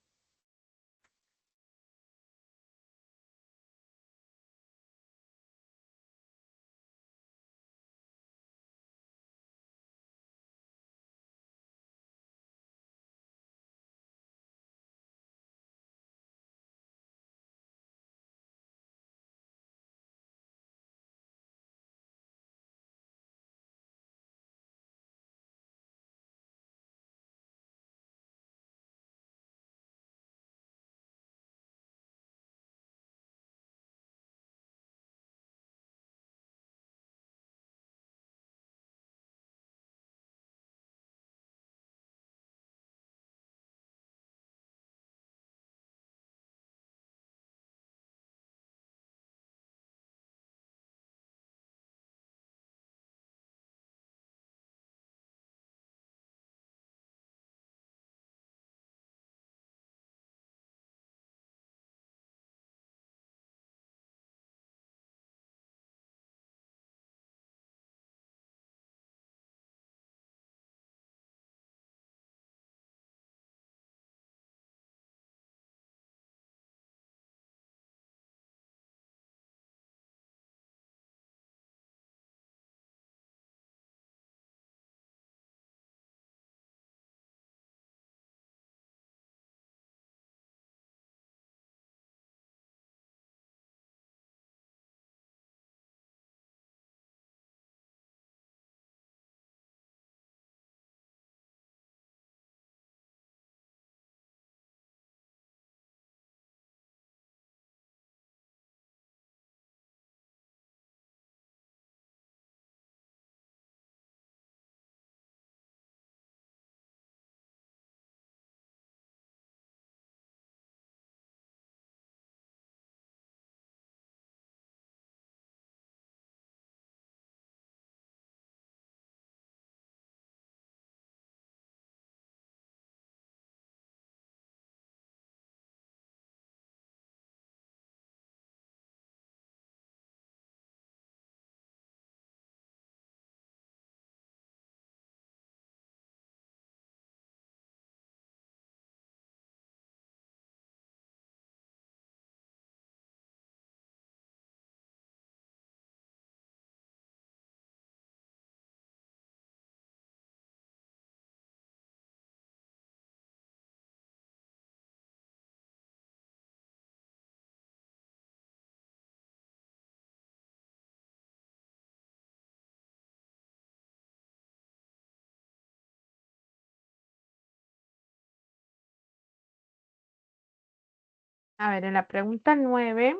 A ver, en la pregunta 9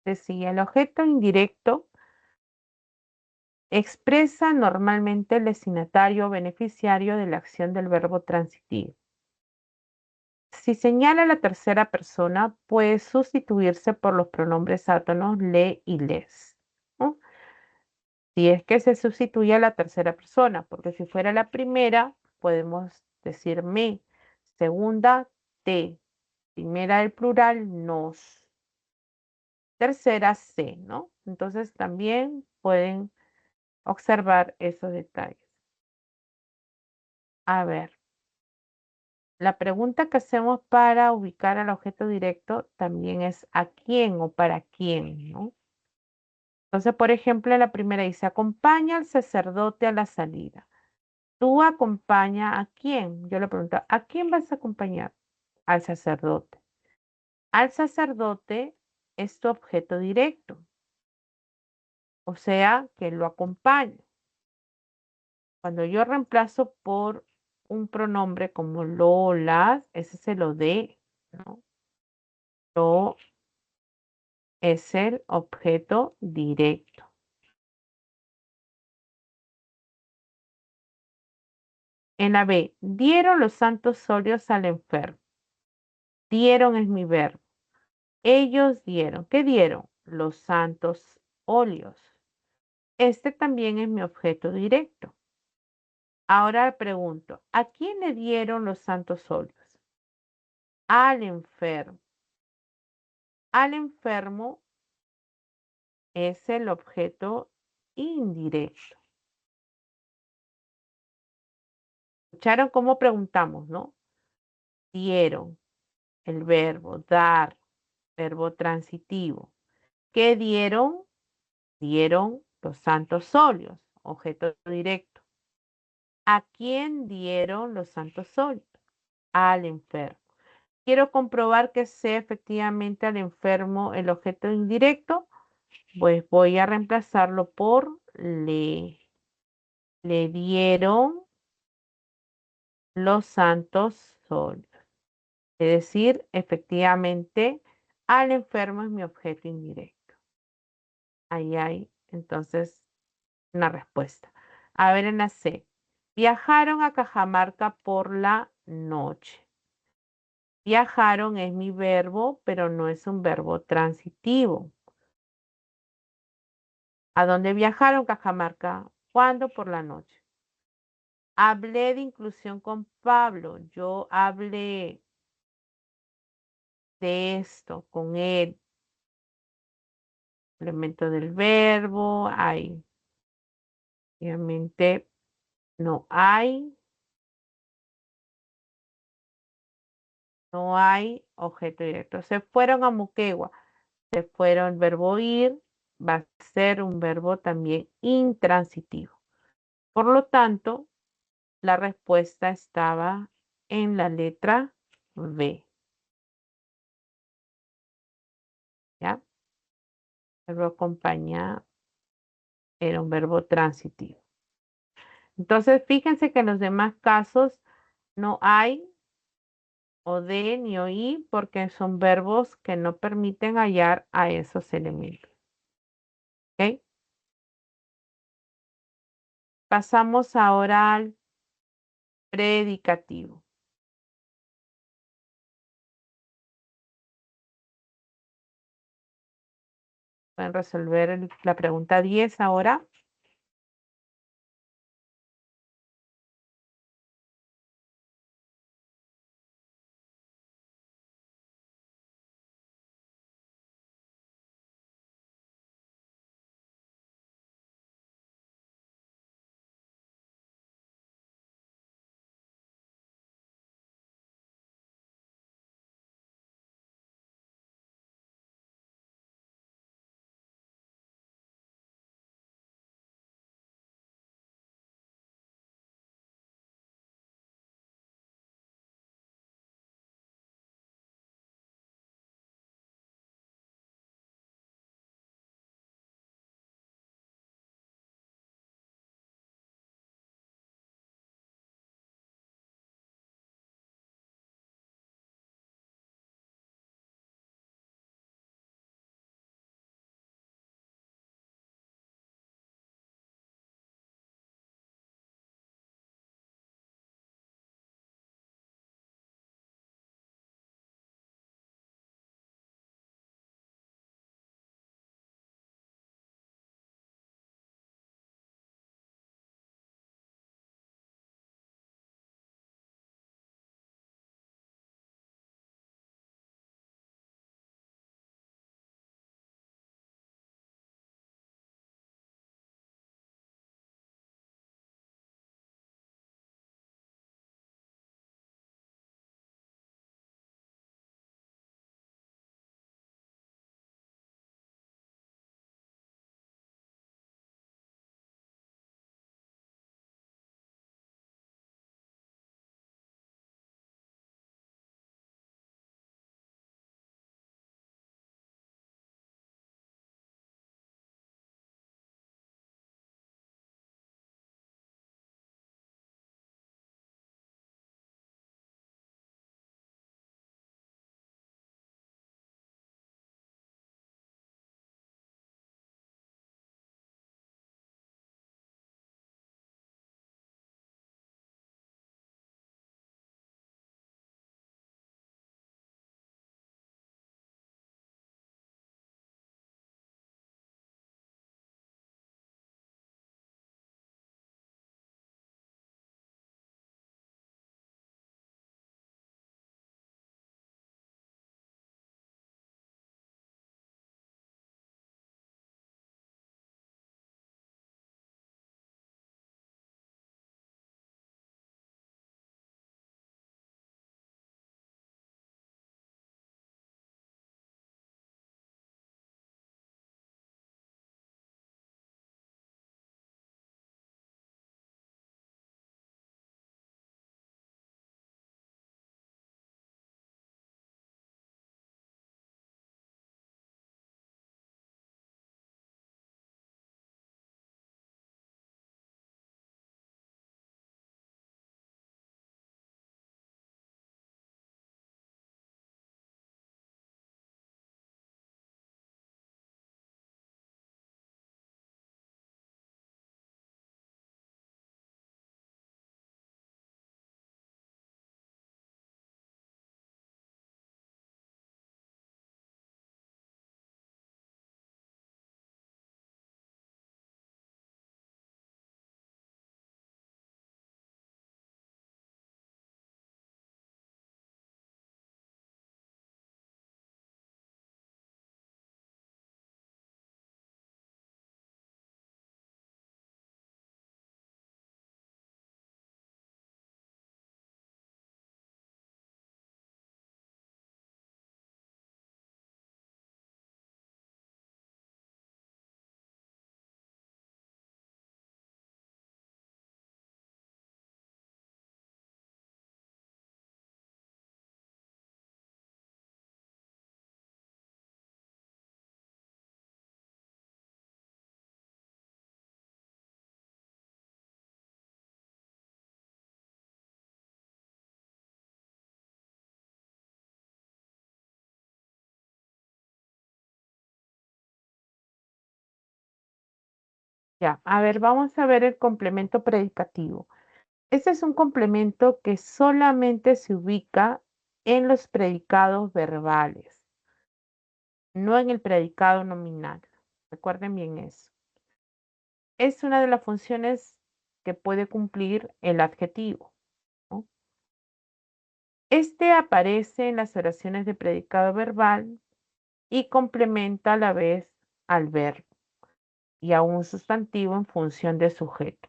decía, el objeto indirecto expresa normalmente el destinatario o beneficiario de la acción del verbo transitivo. Si señala a la tercera persona, puede sustituirse por los pronombres átonos le y les, ¿no? Si es que se sustituye a la tercera persona, porque si fuera la primera, podemos decir me, segunda, te, primera del plural, nos, tercera, se, ¿no? Entonces también pueden observar esos detalles. A ver, la pregunta que hacemos para ubicar al objeto directo también es a quién o para quién, ¿no? Entonces, por ejemplo, en la primera dice, acompaña al sacerdote a la salida. ¿Tú acompaña a quién? Yo le pregunto, ¿a quién vas a acompañar? Al sacerdote. Al sacerdote es tu objeto directo, o sea, que lo acompaña. Cuando yo reemplazo por un pronombre como lo, las, ese se lo de, ¿no? Lo es el objeto directo. En la B, dieron los santos óleos al enfermo. Dieron es mi verbo. Ellos dieron. ¿Qué dieron? Los santos óleos. Este también es mi objeto directo. Ahora pregunto, ¿a quién le dieron los santos óleos? Al enfermo. Al enfermo es el objeto indirecto. ¿Escucharon cómo preguntamos, no? Dieron, el verbo dar, verbo transitivo. ¿Qué dieron? Dieron los santos óleos, objeto directo. ¿A quién dieron los santos óleos? Al enfermo. Quiero comprobar que sea efectivamente al enfermo el objeto indirecto, pues voy a reemplazarlo por le. Le dieron los santos óleos. Es decir, efectivamente, al enfermo es mi objeto indirecto. Ahí hay entonces una respuesta. A ver en la C. Viajaron a Cajamarca por la noche. Viajaron es mi verbo, pero no es un verbo transitivo. ¿A dónde viajaron, Cajamarca? ¿Cuándo? Por la noche. Hablé de inclusión con Pablo. Yo hablé de esto con él. Complemento del verbo. Hay. Obviamente no hay. No hay objeto directo. Se fueron a Moquegua. Se fueron, verbo ir. Va a ser un verbo también intransitivo. Por lo tanto, la respuesta estaba en la letra B. ¿Ya? El verbo acompañar era un verbo transitivo. Entonces, fíjense que en los demás casos no hay o de ni oí porque son verbos que no permiten hallar a esos elementos. ¿Ok? Pasamos ahora al predicativo. Pueden resolver la pregunta 10 ahora. Ya, a ver, vamos a ver el complemento predicativo. Este es un complemento que solamente se ubica en los predicados verbales, no en el predicado nominal. Recuerden bien eso. Es una de las funciones que puede cumplir el adjetivo, ¿no? Este aparece en las oraciones de predicado verbal y complementa a la vez al verbo y a un sustantivo en función de sujeto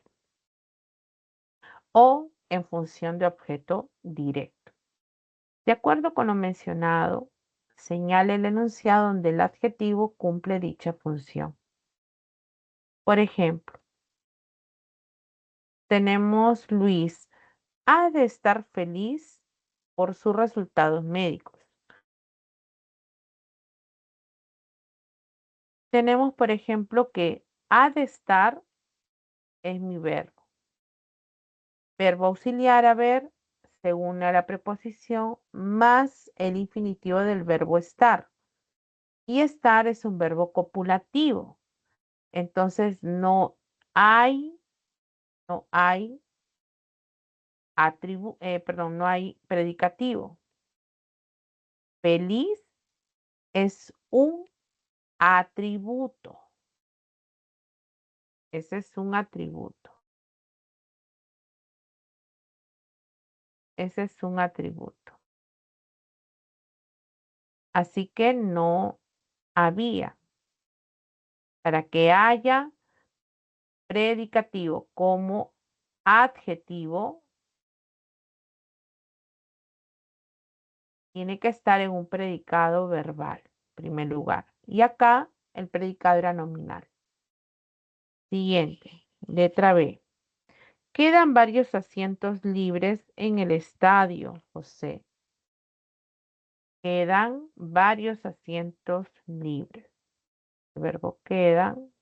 o en función de objeto directo. De acuerdo con lo mencionado, señale el enunciado donde el adjetivo cumple dicha función. Por ejemplo, tenemos Luis ha de estar feliz por sus resultados médicos. Tenemos, por ejemplo, que ha de estar es mi verbo. Verbo auxiliar haber se une a la preposición más el infinitivo del verbo estar. Y estar es un verbo copulativo. Entonces no hay no hay predicativo. Feliz es un atributo. Ese es un atributo. Ese es un atributo. Así que no había. Para que haya predicativo como adjetivo, tiene que estar en un predicado verbal, en primer lugar. Y acá el predicado era nominal. Siguiente, letra B. Quedan varios asientos libres en el estadio, José. Quedan varios asientos libres. El verbo quedan.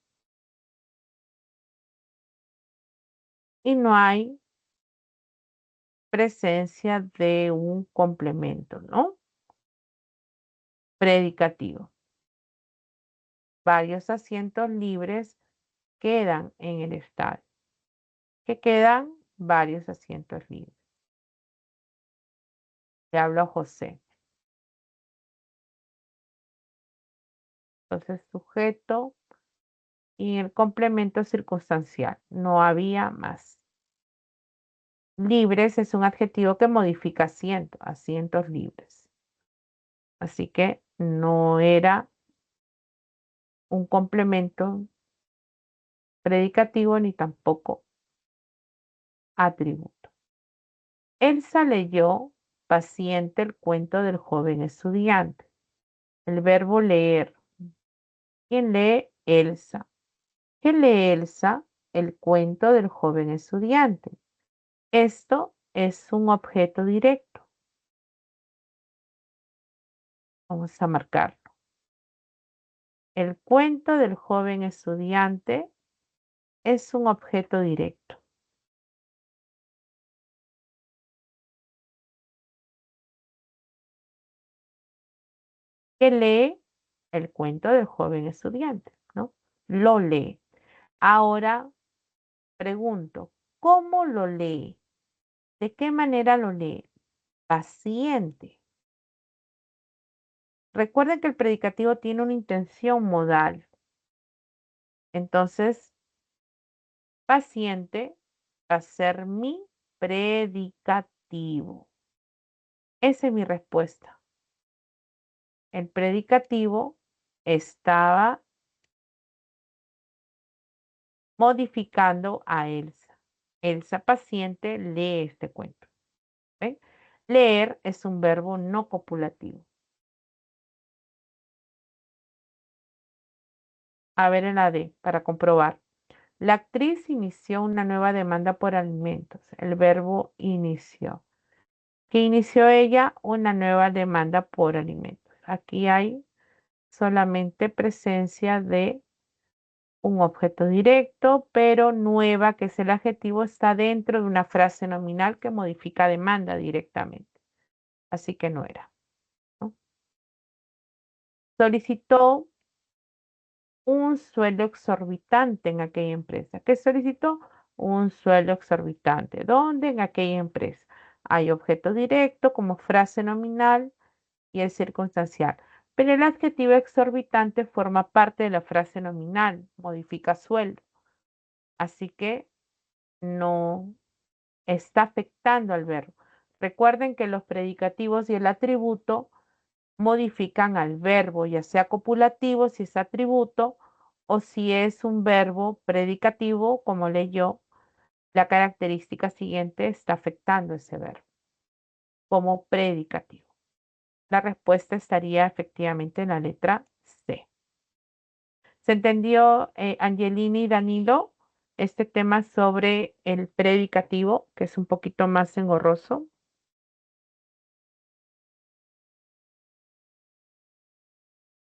Y no hay presencia de un complemento, ¿no? Predicativo. Varios asientos libres quedan en el estadio. Que quedan varios asientos libres. Le hablo a José. Entonces, sujeto y el complemento circunstancial. No había más. Libres es un adjetivo que modifica asiento, asientos libres. Así que no era un complemento predicativo ni tampoco atributo. Elsa leyó paciente el cuento del joven estudiante. El verbo leer. ¿Quién lee? Elsa. ¿Qué lee Elsa? El cuento del joven estudiante. Esto es un objeto directo. Vamos a marcarlo. El cuento del joven estudiante es un objeto directo. ¿Qué lee? El cuento del joven estudiante, ¿no? Lo lee. Ahora pregunto, ¿cómo lo lee? ¿De qué manera lo lee? Paciente. Recuerden que el predicativo tiene una intención modal. Entonces, paciente va a ser mi predicativo. Esa es mi respuesta. El predicativo estaba modificando a Elsa. Elsa paciente lee este cuento. ¿Ven? Leer es un verbo no copulativo. A ver en la D, para comprobar. La actriz inició una nueva demanda por alimentos. El verbo inició. ¿Qué inició ella? Una nueva demanda por alimentos. Aquí hay solamente presencia de un objeto directo, pero nueva, que es el adjetivo, está dentro de una frase nominal que modifica demanda directamente. Así que no era, ¿no? Solicitó un sueldo exorbitante en aquella empresa. ¿Qué solicitó? Un sueldo exorbitante. ¿Dónde? En aquella empresa. Hay objeto directo como frase nominal y el circunstancial. Pero el adjetivo exorbitante forma parte de la frase nominal, modifica sueldo. Así que no está afectando al verbo. Recuerden que los predicativos y el atributo modifican al verbo, ya sea copulativo si es atributo o si es un verbo predicativo, como leyó, la característica siguiente está afectando ese verbo como predicativo. La respuesta estaría efectivamente en la letra C. ¿Se entendió, Angelini y Danilo, este tema sobre el predicativo, que es un poquito más engorroso?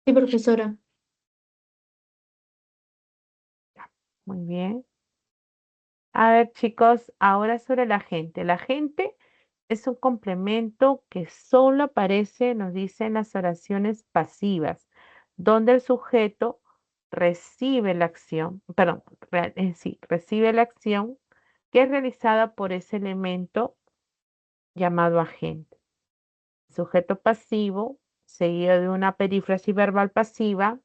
Sí, profesora. Muy bien. A ver, chicos, ahora sobre la gente. La gente es un complemento que solo aparece, nos dice, en las oraciones pasivas, donde el sujeto recibe la acción, perdón, sí, recibe la acción que es realizada por ese elemento llamado agente. Sujeto pasivo, seguido de una perífrasis verbal pasiva,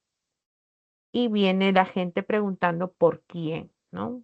y viene la gente preguntando por quién, ¿no?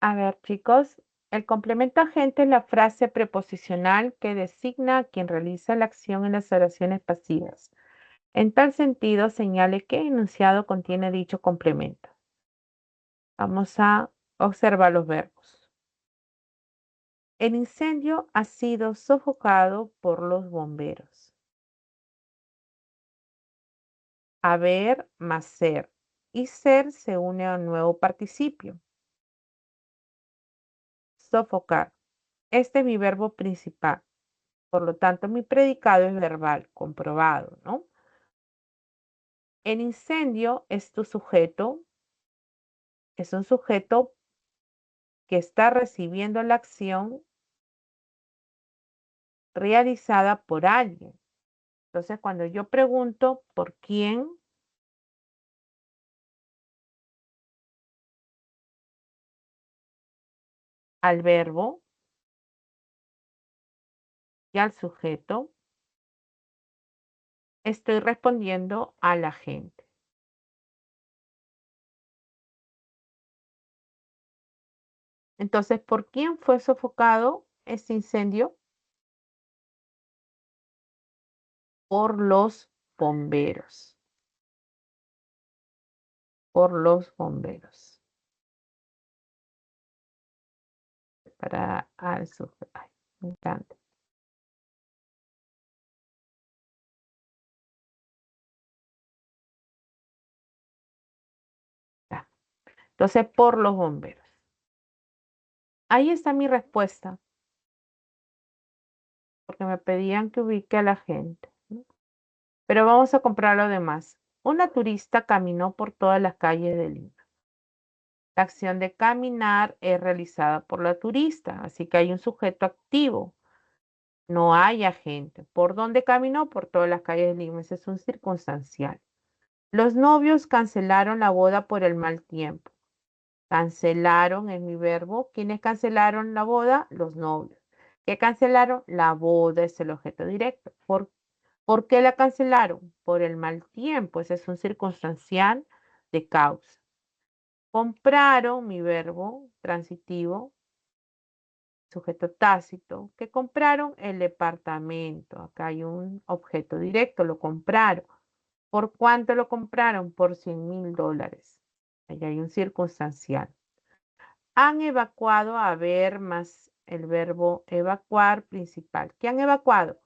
A ver, chicos, el complemento agente es la frase preposicional que designa a quien realiza la acción en las oraciones pasivas. En tal sentido, señale qué enunciado contiene dicho complemento. Vamos a observar los verbos. El incendio ha sido sofocado por los bomberos. Haber más ser. Y ser se une a un nuevo participio. Sofocar. Este es mi verbo principal. Por lo tanto, mi predicado es verbal, comprobado, ¿no? El incendio es tu sujeto, es un sujeto que está recibiendo la acción realizada por alguien. Entonces, cuando yo pregunto por quién, al verbo y al sujeto, estoy respondiendo a la gente. Entonces, ¿por quién fue sofocado este incendio? Por los bomberos. Por los bomberos. Para al sujeto. Ay, me encanta. Ya. Entonces, por los bomberos. Ahí está mi respuesta, porque me pedían que ubique a la gente, ¿no? Pero vamos a comprar lo demás. Una turista caminó por todas las calles de Lima. La acción de caminar es realizada por la turista, así que hay un sujeto activo. No hay agente. ¿Por dónde caminó? Por todas las calles de Lima. Ese es un circunstancial. Los novios cancelaron la boda por el mal tiempo. Cancelaron es mi verbo. ¿Quiénes cancelaron la boda? Los novios. ¿Qué cancelaron? La boda es el objeto directo. ¿Por qué la cancelaron? Por el mal tiempo. Ese es un circunstancial de causa. Compraron, mi verbo transitivo, sujeto tácito, que compraron el departamento. Acá hay un objeto directo, lo compraron. ¿Por cuánto lo compraron? Por $100,000. Ahí hay un circunstancial. Han evacuado a ver más el verbo evacuar principal. ¿Qué han evacuado?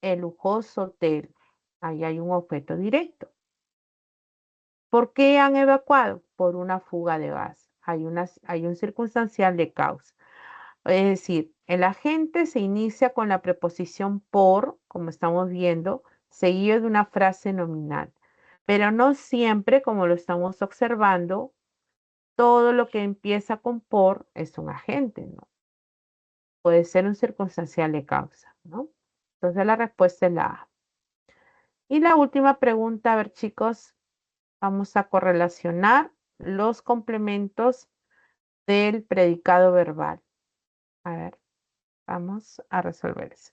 El lujoso hotel. Ahí hay un objeto directo. ¿Por qué han evacuado? Por una fuga de gas. Hay un circunstancial de causa. Es decir, el agente se inicia con la preposición por, como estamos viendo, seguido de una frase nominal. Pero no siempre, como lo estamos observando, todo lo que empieza con por es un agente, ¿no? Puede ser un circunstancial de causa, ¿no? Entonces la respuesta es la A. Y la última pregunta, a ver chicos, vamos a correlacionar los complementos del predicado verbal. A ver, vamos a resolver eso.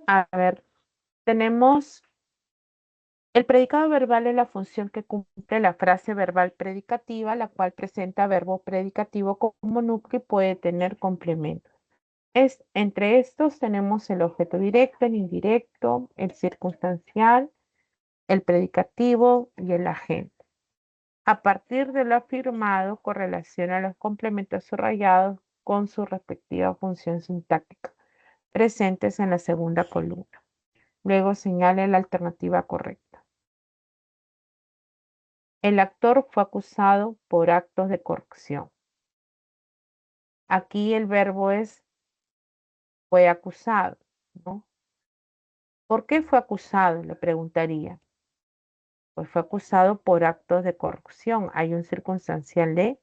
A ver, tenemos el predicado verbal es la función que cumple la frase verbal predicativa, la cual presenta verbo predicativo como núcleo y puede tener complemento. Entre estos tenemos el objeto directo, el indirecto, el circunstancial, el predicativo y el agente. A partir de lo afirmado, correlaciona los complementos subrayados con su respectiva función sintáctica, presentes en la segunda columna. Luego señale la alternativa correcta. El actor fue acusado por actos de corrupción. Aquí el verbo es fue acusado, ¿no? ¿Por qué fue acusado? Le preguntaría. Pues fue acusado por actos de corrupción. Hay un circunstancial de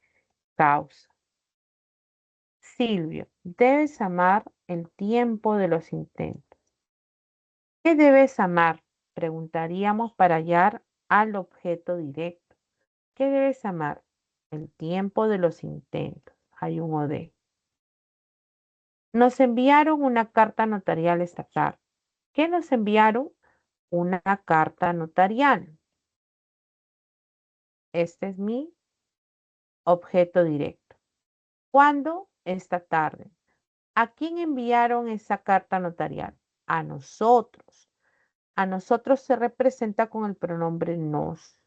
causa. Silvio, debes amar el tiempo de los intentos. ¿Qué debes amar? Preguntaríamos para hallar al objeto directo. ¿Qué debes amar? El tiempo de los intentos. Hay un OD. Nos enviaron una carta notarial esta tarde. ¿Qué nos enviaron? Una carta notarial. Este es mi objeto directo. ¿Cuándo? Esta tarde. ¿A quién enviaron esa carta notarial? A nosotros. A nosotros se representa con el pronombre nos.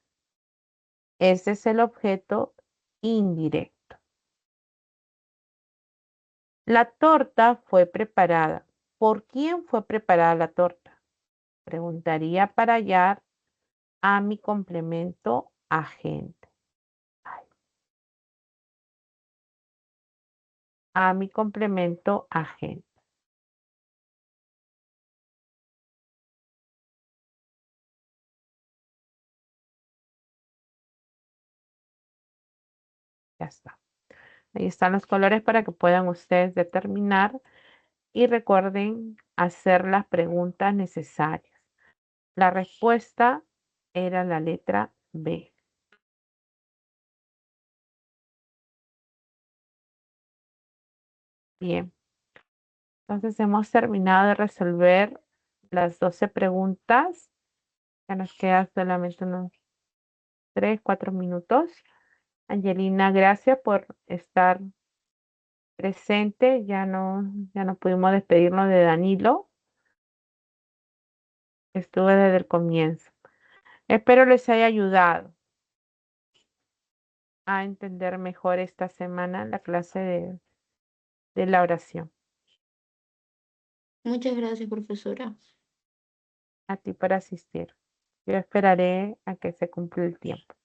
Ese es el objeto indirecto. La torta fue preparada. ¿Por quién fue preparada la torta? Preguntaría para hallar a mi complemento agente. A mi complemento agente. Ya está. Ahí están los colores para que puedan ustedes determinar y recuerden hacer las preguntas necesarias. La respuesta era la letra B. Bien, entonces hemos terminado de resolver las 12 preguntas. Ya nos queda solamente unos 3, 4 minutos. Angelina, gracias por estar presente. Ya no pudimos despedirnos de Danilo. Estuve desde el comienzo. Espero les haya ayudado. a entender mejor esta semana la clase de la oración. Muchas gracias, profesora. A ti por asistir. Yo esperaré a que se cumpla el tiempo.